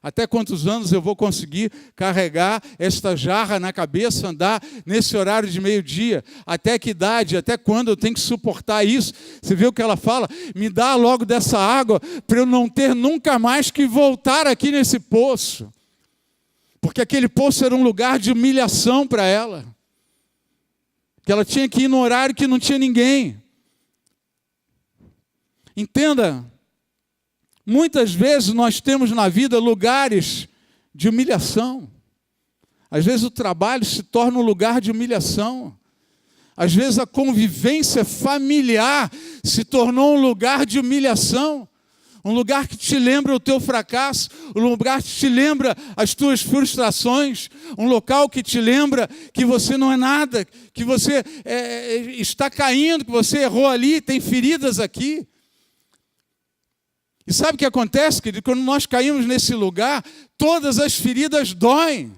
Até quantos anos eu vou conseguir carregar esta jarra na cabeça, andar nesse horário de meio-dia? Até que idade? Até quando eu tenho que suportar isso? Você viu o que ela fala? Me dá logo dessa água para eu não ter nunca mais que voltar aqui nesse poço. Porque aquele poço era um lugar de humilhação para ela. Que ela tinha que ir no horário que não tinha ninguém. Entenda, muitas vezes nós temos na vida lugares de humilhação. Às vezes o trabalho se torna um lugar de humilhação. Às vezes a convivência familiar se tornou um lugar de humilhação. Um lugar que te lembra o teu fracasso, um lugar que te lembra as tuas frustrações, um local que te lembra que você não é nada, que você está caindo, que você errou ali, tem feridas aqui. E sabe o que acontece, querido? Quando nós caímos nesse lugar, todas as feridas doem.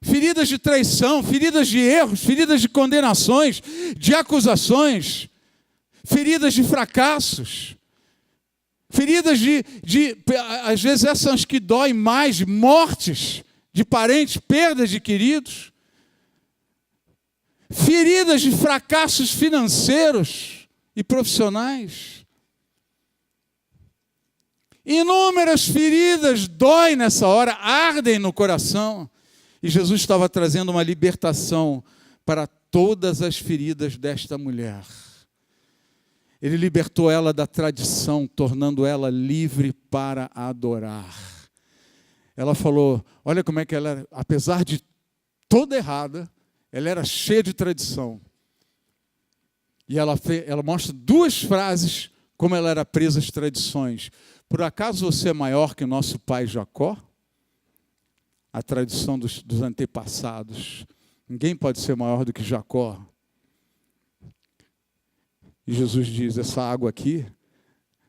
Feridas de traição, feridas de erros, feridas de condenações, de acusações, feridas de fracassos. Feridas às vezes essas que doem mais, mortes de parentes, perdas de queridos. Feridas de fracassos financeiros e profissionais. Inúmeras feridas doem nessa hora, ardem no coração. E Jesus estava trazendo uma libertação para todas as feridas desta mulher. Ele libertou ela da tradição, tornando ela livre para adorar. Ela falou, olha como é que ela era, apesar de toda errada, ela era cheia de tradição. E ela mostra 2 frases como ela era presa às tradições. Por acaso você é maior que o nosso pai Jacó? A tradição dos antepassados. Ninguém pode ser maior do que Jacó. E Jesus diz, essa água aqui,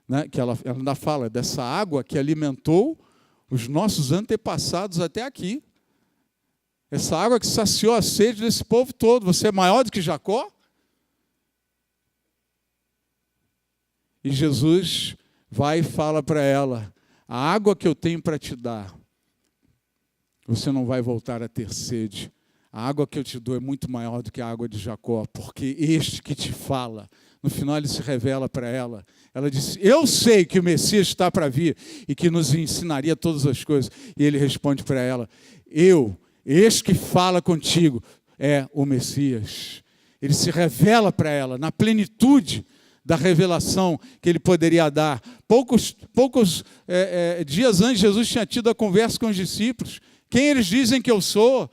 né, que ela ainda fala, dessa água que alimentou os nossos antepassados até aqui. Essa água que saciou a sede desse povo todo. Você é maior do que Jacó? E Jesus vai e fala para ela, a água que eu tenho para te dar, você não vai voltar a ter sede. A água que eu te dou é muito maior do que a água de Jacó, porque este que te fala, no final ele se revela para ela. Ela disse, eu sei que o Messias está para vir e que nos ensinaria todas as coisas. E ele responde para ela, este que fala contigo é o Messias. Ele se revela para ela na plenitude da revelação que ele poderia dar. Poucos dias antes, Jesus tinha tido a conversa com os discípulos. Quem eles dizem que eu sou?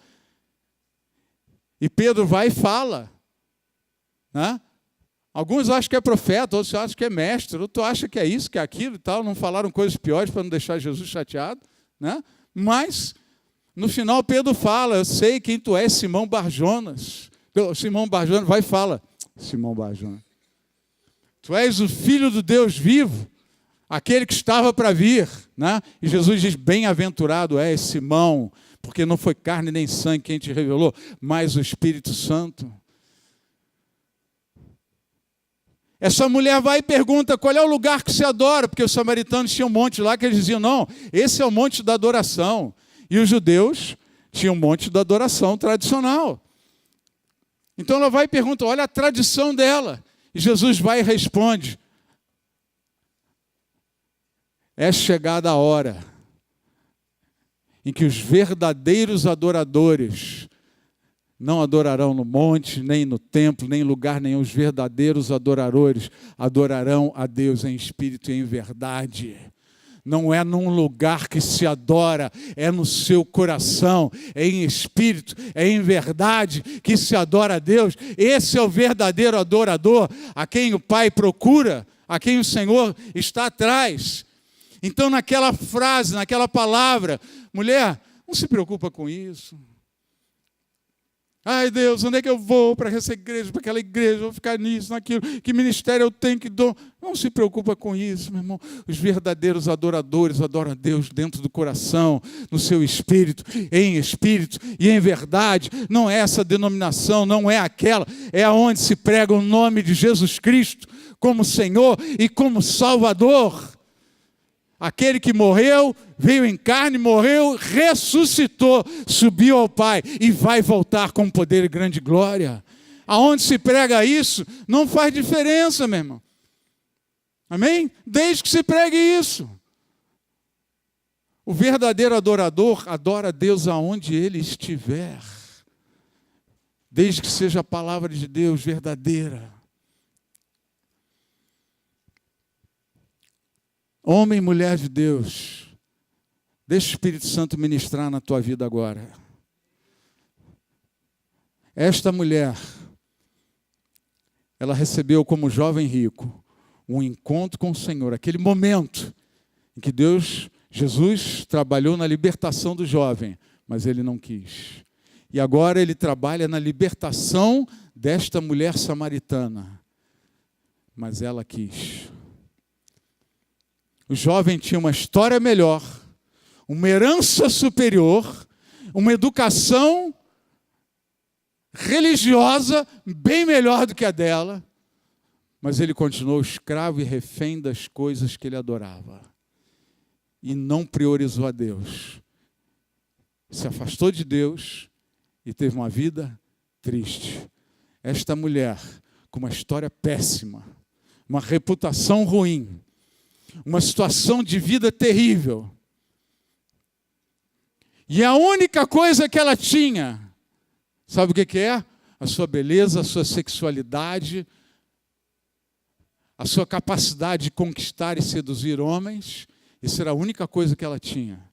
E Pedro vai e fala. Né? Alguns acham que é profeta, outros acham que é mestre, outros acham que é isso, que é aquilo e tal. Não falaram coisas piores para não deixar Jesus chateado. Né? Mas, no final, Pedro fala, eu sei quem tu és, Simão Barjonas. Simão Barjonas vai e fala, Simão Barjonas, tu és o filho do Deus vivo, aquele que estava para vir. Né? E Jesus diz, bem-aventurado és, Simão, porque não foi carne nem sangue quem te revelou, mas o Espírito Santo. Essa mulher vai e pergunta, qual é o lugar que se adora? Porque os samaritanos tinham um monte lá que eles diziam, não, esse é o monte da adoração. E os judeus tinham um monte da adoração tradicional. Então ela vai e pergunta, olha a tradição dela. E Jesus vai e responde, é chegada a hora em que os verdadeiros adoradores não adorarão no monte, nem no templo, nem em lugar nenhum. Os verdadeiros adoradores adorarão a Deus em espírito e em verdade. Não é num lugar que se adora, é no seu coração, é em espírito, é em verdade que se adora a Deus. Esse é o verdadeiro adorador, a quem o Pai procura, a quem o Senhor está atrás. Então, naquela frase, naquela palavra, mulher, não se preocupa com isso. Ai, Deus, onde é que eu vou para essa igreja, para aquela igreja, vou ficar nisso, naquilo, que ministério eu tenho, que dou. Não se preocupa com isso, meu irmão. Os verdadeiros adoradores adoram a Deus dentro do coração, no seu espírito e em verdade. Não é essa denominação, não é aquela, é aonde se prega o nome de Jesus Cristo como Senhor e como Salvador. Aquele que morreu, veio em carne, morreu, ressuscitou, subiu ao Pai e vai voltar com poder e grande glória. Aonde se prega isso, não faz diferença, meu irmão. Amém? Desde que se pregue isso. O verdadeiro adorador adora a Deus aonde ele estiver. Desde que seja a palavra de Deus verdadeira. Homem e mulher de Deus, deixa o Espírito Santo ministrar na tua vida agora. Esta mulher, ela recebeu como jovem rico um encontro com o Senhor, aquele momento em que Jesus trabalhou na libertação do jovem, mas ele não quis. E agora ele trabalha na libertação desta mulher samaritana, mas ela quis. O jovem tinha uma história melhor, uma herança superior, uma educação religiosa bem melhor do que a dela, mas ele continuou escravo e refém das coisas que ele adorava. E não priorizou a Deus. Se afastou de Deus e teve uma vida triste. Esta mulher, com uma história péssima, uma reputação ruim, uma situação de vida terrível. E a única coisa que ela tinha, sabe o que é? A sua beleza, a sua sexualidade, a sua capacidade de conquistar e seduzir homens. Isso era a única coisa que ela tinha.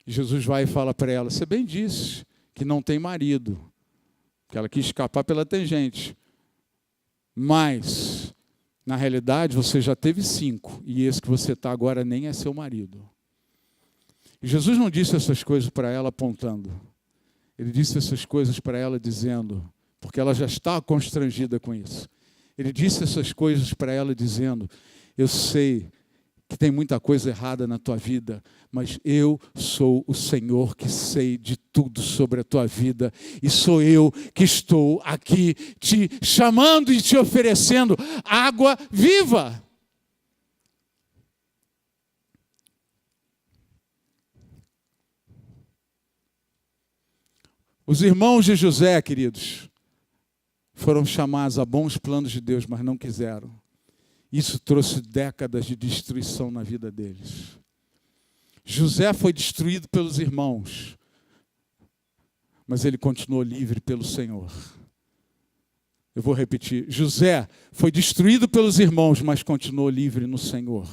E Jesus vai e fala para ela, você bem disse que não tem marido, que ela quis escapar pela tangente. Mas na realidade, você já teve 5, e esse que você está agora nem é seu marido. E Jesus não disse essas coisas para ela apontando. Ele disse essas coisas para ela dizendo, porque ela já está constrangida com isso. Ele disse essas coisas para ela dizendo, eu sei que tem muita coisa errada na tua vida, mas eu sou o Senhor que sei de tudo sobre a tua vida, e sou eu que estou aqui te chamando e te oferecendo água viva. Os irmãos de José, queridos, foram chamados a bons planos de Deus, mas não quiseram. Isso trouxe décadas de destruição na vida deles. José foi destruído pelos irmãos, mas ele continuou livre pelo Senhor. Eu vou repetir. José foi destruído pelos irmãos, mas continuou livre no Senhor.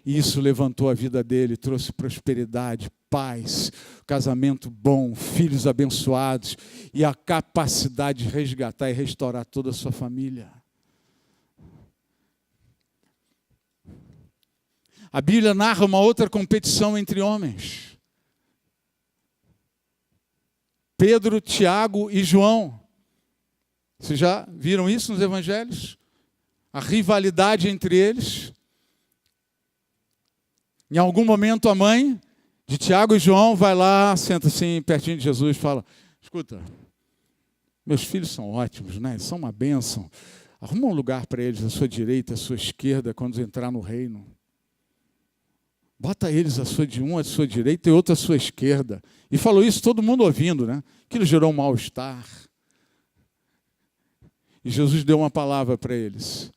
E isso levantou a vida dele, trouxe prosperidade, paz, casamento bom, filhos abençoados e a capacidade de resgatar e restaurar toda a sua família. A Bíblia narra uma outra competição entre homens. Pedro, Tiago e João. Vocês já viram isso nos evangelhos? A rivalidade entre eles. Em algum momento a mãe de Tiago e João, vai lá, senta assim pertinho de Jesus e fala: escuta, meus filhos são ótimos, né? Eles são uma bênção. Arruma um lugar para eles à sua direita, à sua esquerda, quando entrar no reino. Bota eles um à sua direita e outro à sua esquerda. E falou isso, todo mundo ouvindo, né? Aquilo gerou um mal-estar. E Jesus deu uma palavra para eles.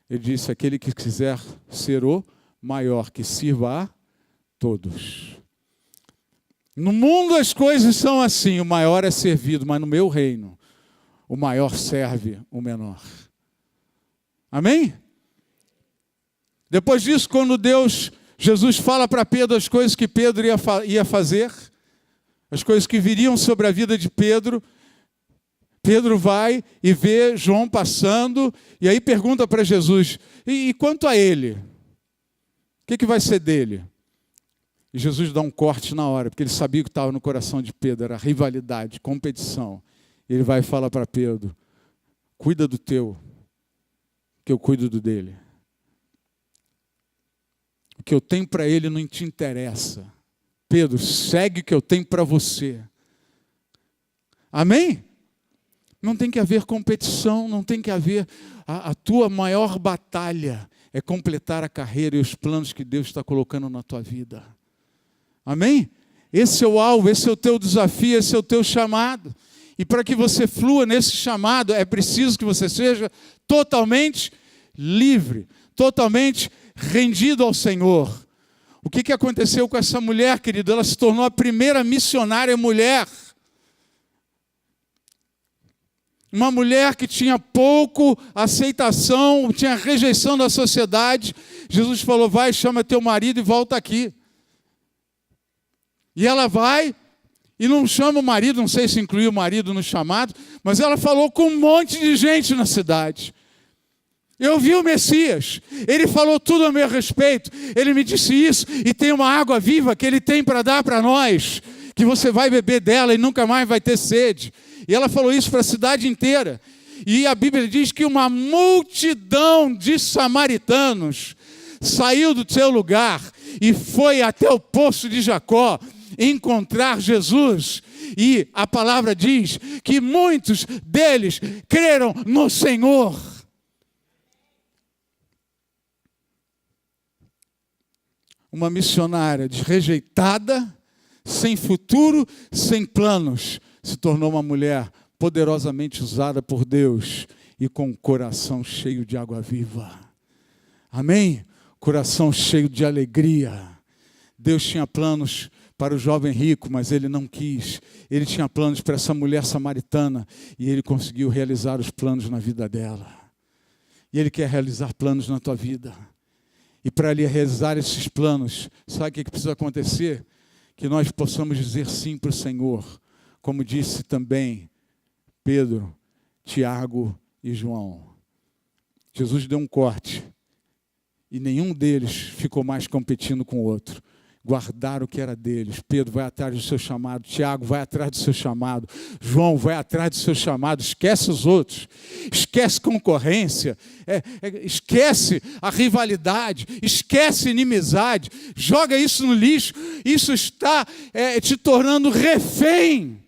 Ele disse: aquele que quiser ser o maior, que sirva a todos. No mundo as coisas são assim, o maior é servido, mas no meu reino, o maior serve o menor. Amém? Depois disso, quando Jesus fala para Pedro as coisas que Pedro ia fazer, as coisas que viriam sobre a vida de Pedro, Pedro vai e vê João passando, e aí pergunta para Jesus: e quanto a ele? O que vai ser dele? E Jesus dá um corte na hora, porque ele sabia o que estava no coração de Pedro, era rivalidade, competição. Ele vai e fala para Pedro: cuida do teu, que eu cuido do dele. O que eu tenho para ele não te interessa. Pedro, segue o que eu tenho para você. Amém? Não tem que haver competição, não tem que haver... A tua maior batalha é completar a carreira e os planos que Deus está colocando na tua vida. Amém? Esse é o alvo, esse é o teu desafio, esse é o teu chamado. E para que você flua nesse chamado, é preciso que você seja totalmente livre, totalmente rendido ao Senhor. O que aconteceu com essa mulher, querido? Ela se tornou a primeira missionária mulher. Uma mulher que tinha pouco aceitação, tinha rejeição da sociedade. Jesus falou: vai, chama teu marido e volta aqui. E ela vai e não chama o marido, não sei se incluiu o marido no chamado, mas ela falou com um monte de gente na cidade. Eu vi o Messias, ele falou tudo a meu respeito, ele me disse isso, e tem uma água viva que ele tem para dar para nós, que você vai beber dela e nunca mais vai ter sede. E ela falou isso para a cidade inteira. E a Bíblia diz que uma multidão de samaritanos saiu do seu lugar e foi até o poço de Jacó encontrar Jesus. E a palavra diz que muitos deles creram no Senhor. Uma missionária rejeitada, sem futuro, sem planos, se tornou uma mulher poderosamente usada por Deus e com um coração cheio de água viva. Amém? Coração cheio de alegria. Deus tinha planos para o jovem rico, mas ele não quis. Ele tinha planos para essa mulher samaritana e ele conseguiu realizar os planos na vida dela. E ele quer realizar planos na tua vida. E para ele realizar esses planos, sabe o que precisa acontecer? Que nós possamos dizer sim para o Senhor, como disse também Pedro, Tiago e João. Jesus deu um corte e nenhum deles ficou mais competindo com o outro. Guardaram o que era deles. Pedro vai atrás do seu chamado, Tiago vai atrás do seu chamado, João vai atrás do seu chamado. Esquece os outros, esquece concorrência, esquece a rivalidade, esquece inimizade, joga isso no lixo. Isso está te tornando refém.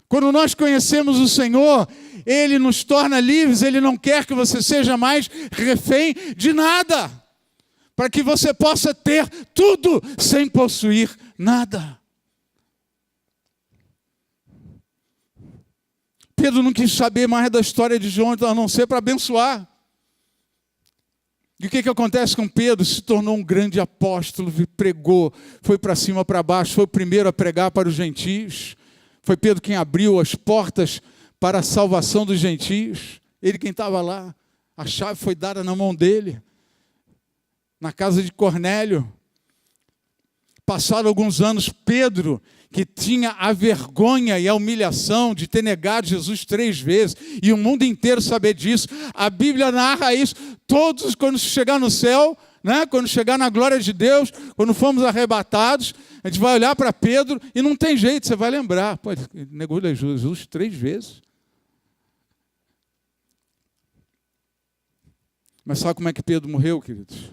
Quando nós conhecemos o Senhor, Ele nos torna livres, Ele não quer que você seja mais refém de nada, para que você possa ter tudo sem possuir nada. Pedro não quis saber mais da história de João, a não ser para abençoar. E o que acontece com Pedro? Se tornou um grande apóstolo, pregou, foi para cima, para baixo, foi o primeiro a pregar para os gentios. Foi Pedro quem abriu as portas para a salvação dos gentios. Ele quem estava lá. A chave foi dada na mão dele. Na casa de Cornélio. Passaram alguns anos, Pedro, que tinha a vergonha e a humilhação de ter negado Jesus 3 vezes, e o mundo inteiro saber disso. A Bíblia narra isso. Todos, quando chegar no céu, né? Quando chegar na glória de Deus, quando formos arrebatados, a gente vai olhar para Pedro e não tem jeito, você vai lembrar. Pô, ele negou Jesus 3 vezes. Mas sabe como é que Pedro morreu, queridos?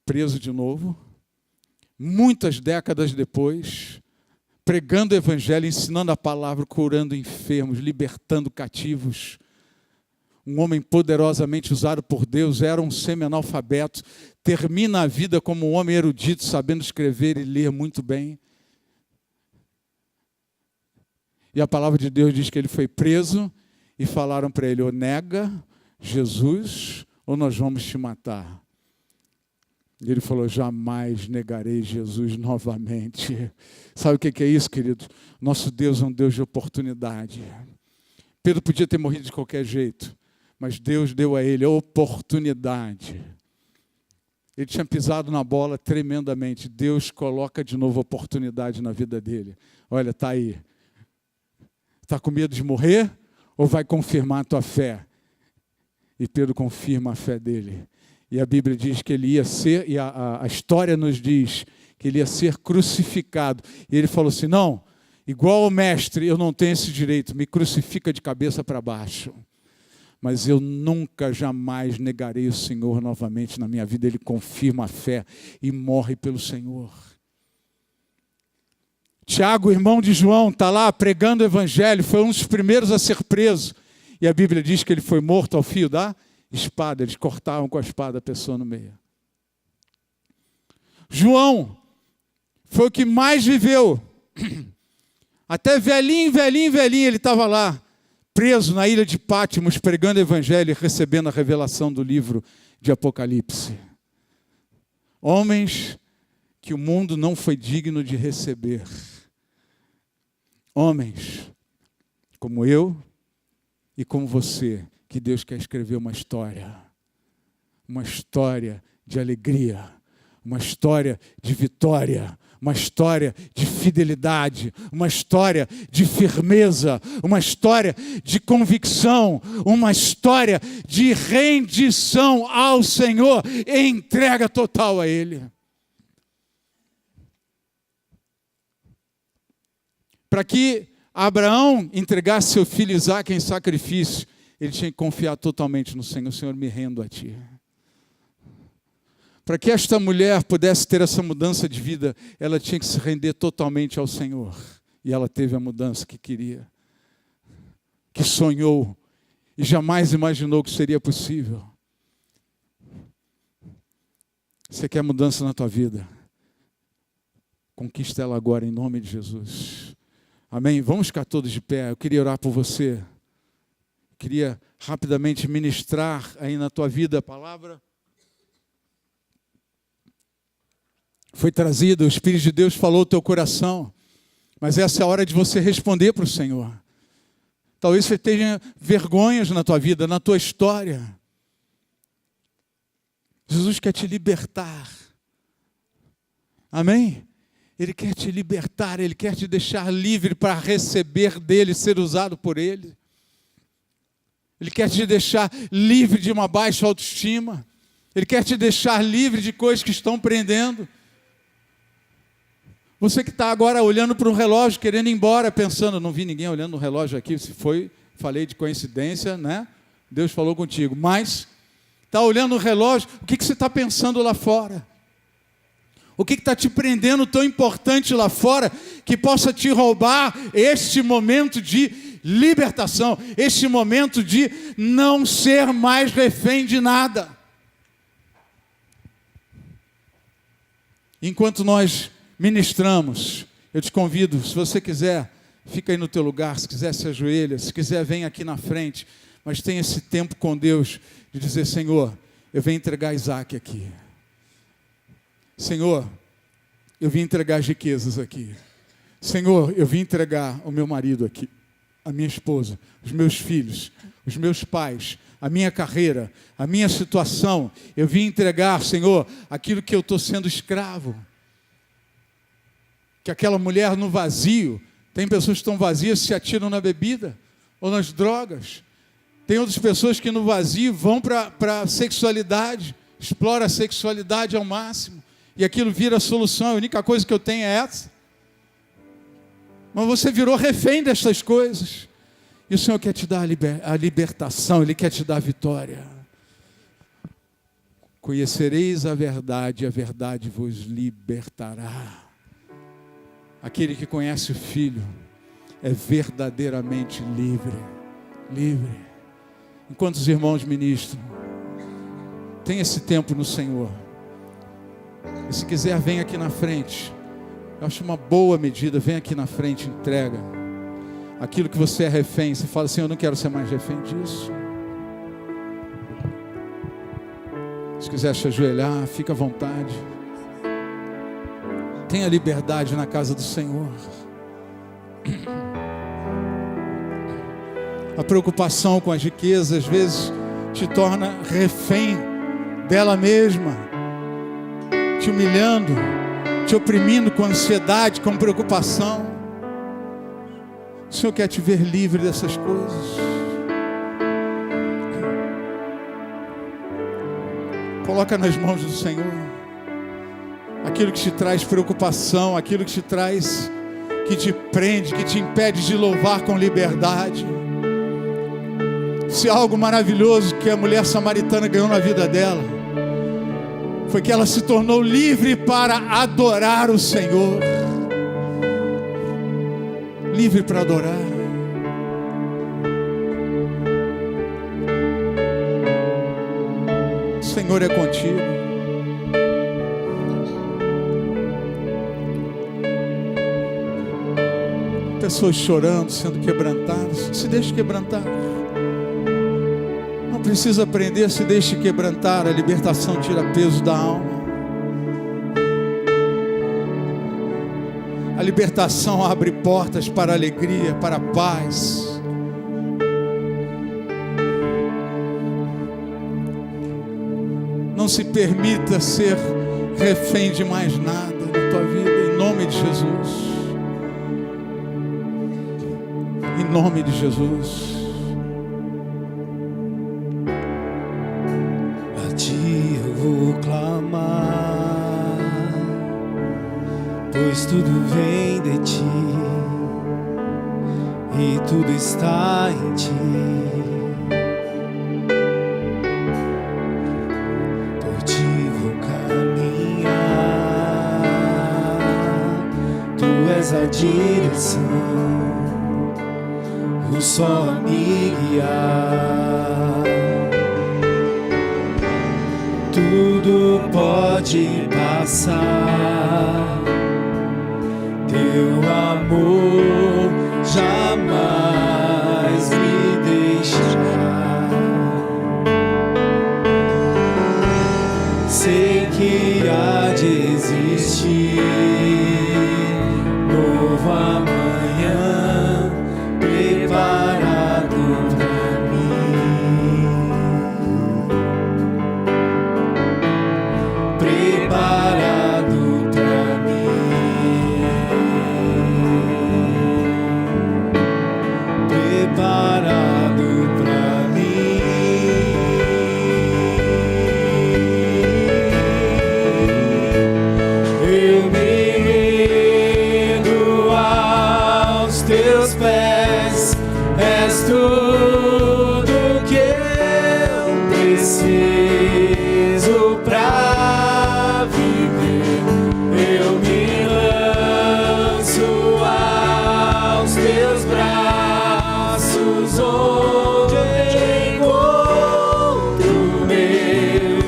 Preso de novo, muitas décadas depois, pregando o evangelho, ensinando a palavra, curando enfermos, libertando cativos. Um homem poderosamente usado por Deus, era um semi-analfabeto, termina a vida como um homem erudito, sabendo escrever e ler muito bem. E a palavra de Deus diz que ele foi preso e falaram para ele: ou nega Jesus, ou nós vamos te matar. E ele falou: jamais negarei Jesus novamente. Sabe o que é isso, querido? Nosso Deus é um Deus de oportunidade. Pedro podia ter morrido de qualquer jeito, mas Deus deu a ele a oportunidade. Ele tinha pisado na bola tremendamente. Deus coloca de novo oportunidade na vida dele. Olha, está aí. Está com medo de morrer ou vai confirmar a tua fé? E Pedro confirma a fé dele. E a Bíblia diz que ele ia ser, e a história nos diz que ele ia ser crucificado. E ele falou assim: não, igual ao mestre, eu não tenho esse direito, me crucifica de cabeça para baixo. Mas eu nunca, jamais negarei o Senhor novamente na minha vida. Ele confirma a fé e morre pelo Senhor. Tiago, irmão de João, está lá pregando o evangelho, foi um dos primeiros a ser preso. E a Bíblia diz que ele foi morto ao fio da espada. Eles cortavam com a espada a pessoa no meio. João foi o que mais viveu. Até velhinho ele estava lá, preso na ilha de Pátimos, pregando o evangelho e recebendo a revelação do livro de Apocalipse. Homens que o mundo não foi digno de receber. Homens como eu e como você, que Deus quer escrever uma história de alegria, uma história de vitória, uma história de fidelidade, uma história de firmeza, uma história de convicção, uma história de rendição ao Senhor e entrega total a Ele. Para que Abraão entregasse seu filho Isaque em sacrifício, ele tinha que confiar totalmente no Senhor. Senhor, me rendo a Ti. Para que esta mulher pudesse ter essa mudança de vida, ela tinha que se render totalmente ao Senhor. E ela teve a mudança que queria, que sonhou e jamais imaginou que seria possível. Você quer mudança na tua vida? Conquista ela agora em nome de Jesus. Amém? Vamos ficar todos de pé. Eu queria orar por você. Queria rapidamente ministrar aí na tua vida a palavra. Foi trazida, o Espírito de Deus falou ao teu coração. Mas essa é a hora de você responder para o Senhor. Talvez você tenha vergonhas na tua vida, na tua história. Jesus quer te libertar. Amém? Ele quer te libertar, Ele quer te deixar livre para receber dEle, ser usado por Ele. Ele quer te deixar livre de uma baixa autoestima. Ele quer te deixar livre de coisas que estão prendendo. Você que está agora olhando para um relógio, querendo ir embora, pensando: não vi ninguém olhando no relógio aqui, se foi, falei de coincidência, né? Deus falou contigo. Mas está olhando o relógio, o que você está pensando lá fora? O que está te prendendo tão importante lá fora que possa te roubar este momento de libertação, este momento de não ser mais refém de nada? Enquanto nós ministramos, eu te convido, se você quiser, fica aí no teu lugar, se quiser se ajoelha, se quiser vem aqui na frente, mas tenha esse tempo com Deus de dizer: Senhor, eu venho entregar Isaque aqui. Senhor, eu vim entregar as riquezas aqui. Senhor, eu vim entregar o meu marido aqui, a minha esposa, os meus filhos, os meus pais, a minha carreira, a minha situação. Eu vim entregar, Senhor, aquilo que eu estou sendo escravo. Que aquela mulher no vazio, tem pessoas que estão vazias, se atiram na bebida ou nas drogas. Tem outras pessoas que no vazio vão para a sexualidade, exploram a sexualidade ao máximo. E aquilo vira a solução, a única coisa que eu tenho é essa. Mas você virou refém dessas coisas. E o Senhor quer te dar a libertação, Ele quer te dar a vitória. Conhecereis a verdade vos libertará. Aquele que conhece o Filho é verdadeiramente livre. Livre. Enquanto os irmãos ministram, tem esse tempo no Senhor. E se quiser, vem aqui na frente. Eu acho uma boa medida, vem aqui na frente, entrega. Aquilo que você é refém, você fala assim, eu não quero ser mais refém disso. Se quiser se ajoelhar, fica à vontade. Tenha liberdade na casa do Senhor. A preocupação com as riquezas, às vezes, te torna refém dela mesma, te humilhando, te oprimindo com ansiedade, com preocupação. O Senhor quer te ver livre dessas coisas. Coloca nas mãos do Senhor aquilo que te traz preocupação, aquilo que te traz, que te prende, que te impede de louvar com liberdade. Se é algo maravilhoso que a mulher samaritana ganhou na vida dela, foi que ela se tornou livre para adorar o Senhor. Livre para adorar. O Senhor é contigo. Pessoas chorando, sendo quebrantadas. Se deixe quebrantar. Não precisa aprender, se deixe quebrantar. A libertação tira peso da alma. A libertação abre portas para a alegria, para a paz. Não se permita ser refém de mais nada na tua vida, em nome de Jesus. Em nome de Jesus. A ti eu vou clamar, pois tudo vem de ti e tudo está em ti. Por ti vou caminhar, tu és a direção, o sol a me guiar. Tudo pode passar, teu amor jamais me deixará. Sei que há de existir novo amanhã preparado pra mim, preparado pra mim, preparado pra mim. Eu me rendo aos teus pés. És tudo que eu preciso pra viver. Eu me lanço aos teus braços, onde encontro meu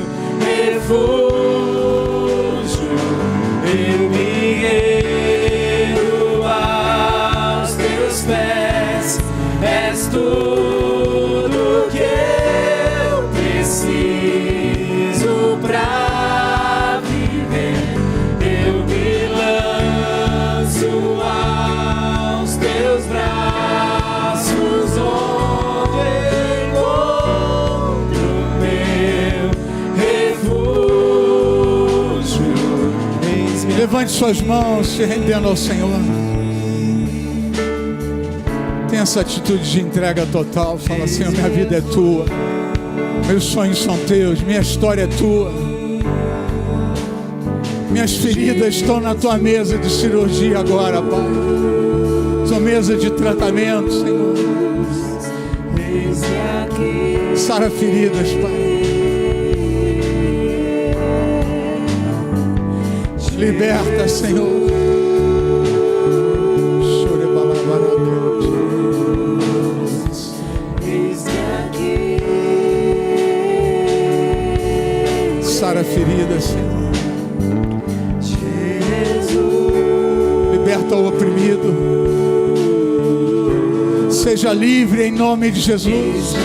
refúgio. Eu me rendo aos teus pés. És tudo que eu preciso pra viver. Eu me lanço aos teus braços, onde encontro meu refúgio. Eis-me. Levante suas mãos, se rendendo ao Senhor. Tenha essa atitude de entrega total. Fala assim, minha vida é tua, meus sonhos são teus, minha história é tua. Minhas feridas estão na tua mesa de cirurgia agora, Pai. Sua mesa de tratamento, Senhor. Sara feridas, Pai. liberta, Senhor. Sara a ferida, Senhor. Liberta o oprimido. Seja livre em nome de Jesus.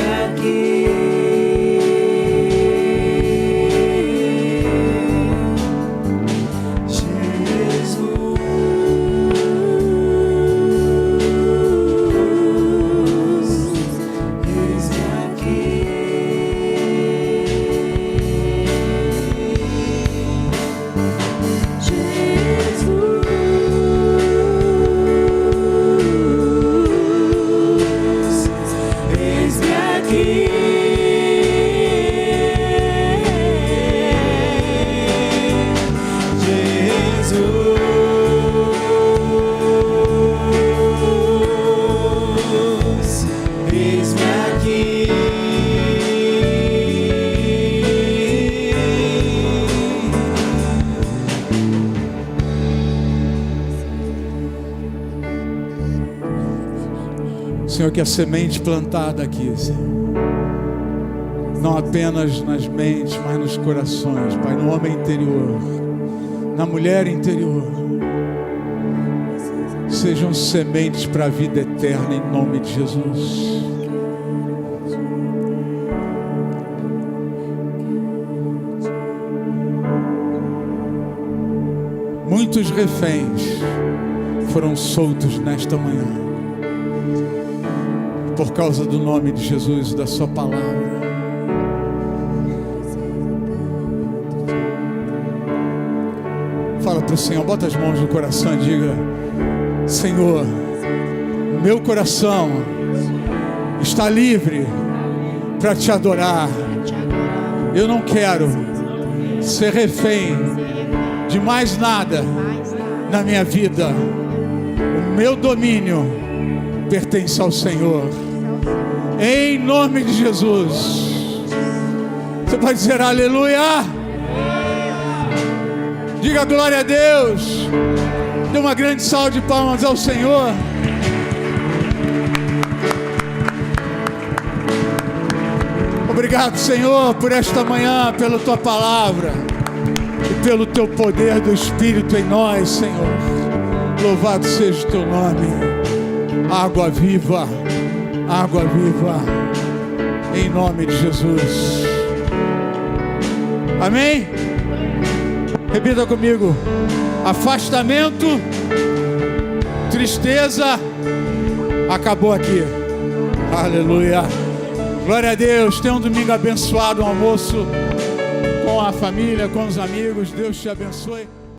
Senhor, que a semente plantada aqui, Senhor, não apenas nas mentes, mas nos corações, Pai, no homem interior, na mulher interior, sejam sementes para a vida eterna, em nome de Jesus. Muitos reféns foram soltos nesta manhã, por causa do nome de Jesus e da sua palavra. Fala para o Senhor, bota as mãos no coração e diga: Senhor, meu coração está livre para te adorar. Eu não quero ser refém de mais nada na minha vida. O meu domínio pertence ao Senhor. Em nome de Jesus. Você pode dizer aleluia? Diga glória a Deus. Dê uma grande salva de palmas ao Senhor. Obrigado, Senhor, por esta manhã, pela tua palavra e pelo teu poder do Espírito em nós, Senhor. Louvado seja o teu nome. Água viva, em nome de Jesus. Amém? Repita comigo: afastamento, tristeza, acabou aqui. Aleluia. Glória a Deus. Tenha um domingo abençoado, um almoço com a família, com os amigos. Deus te abençoe.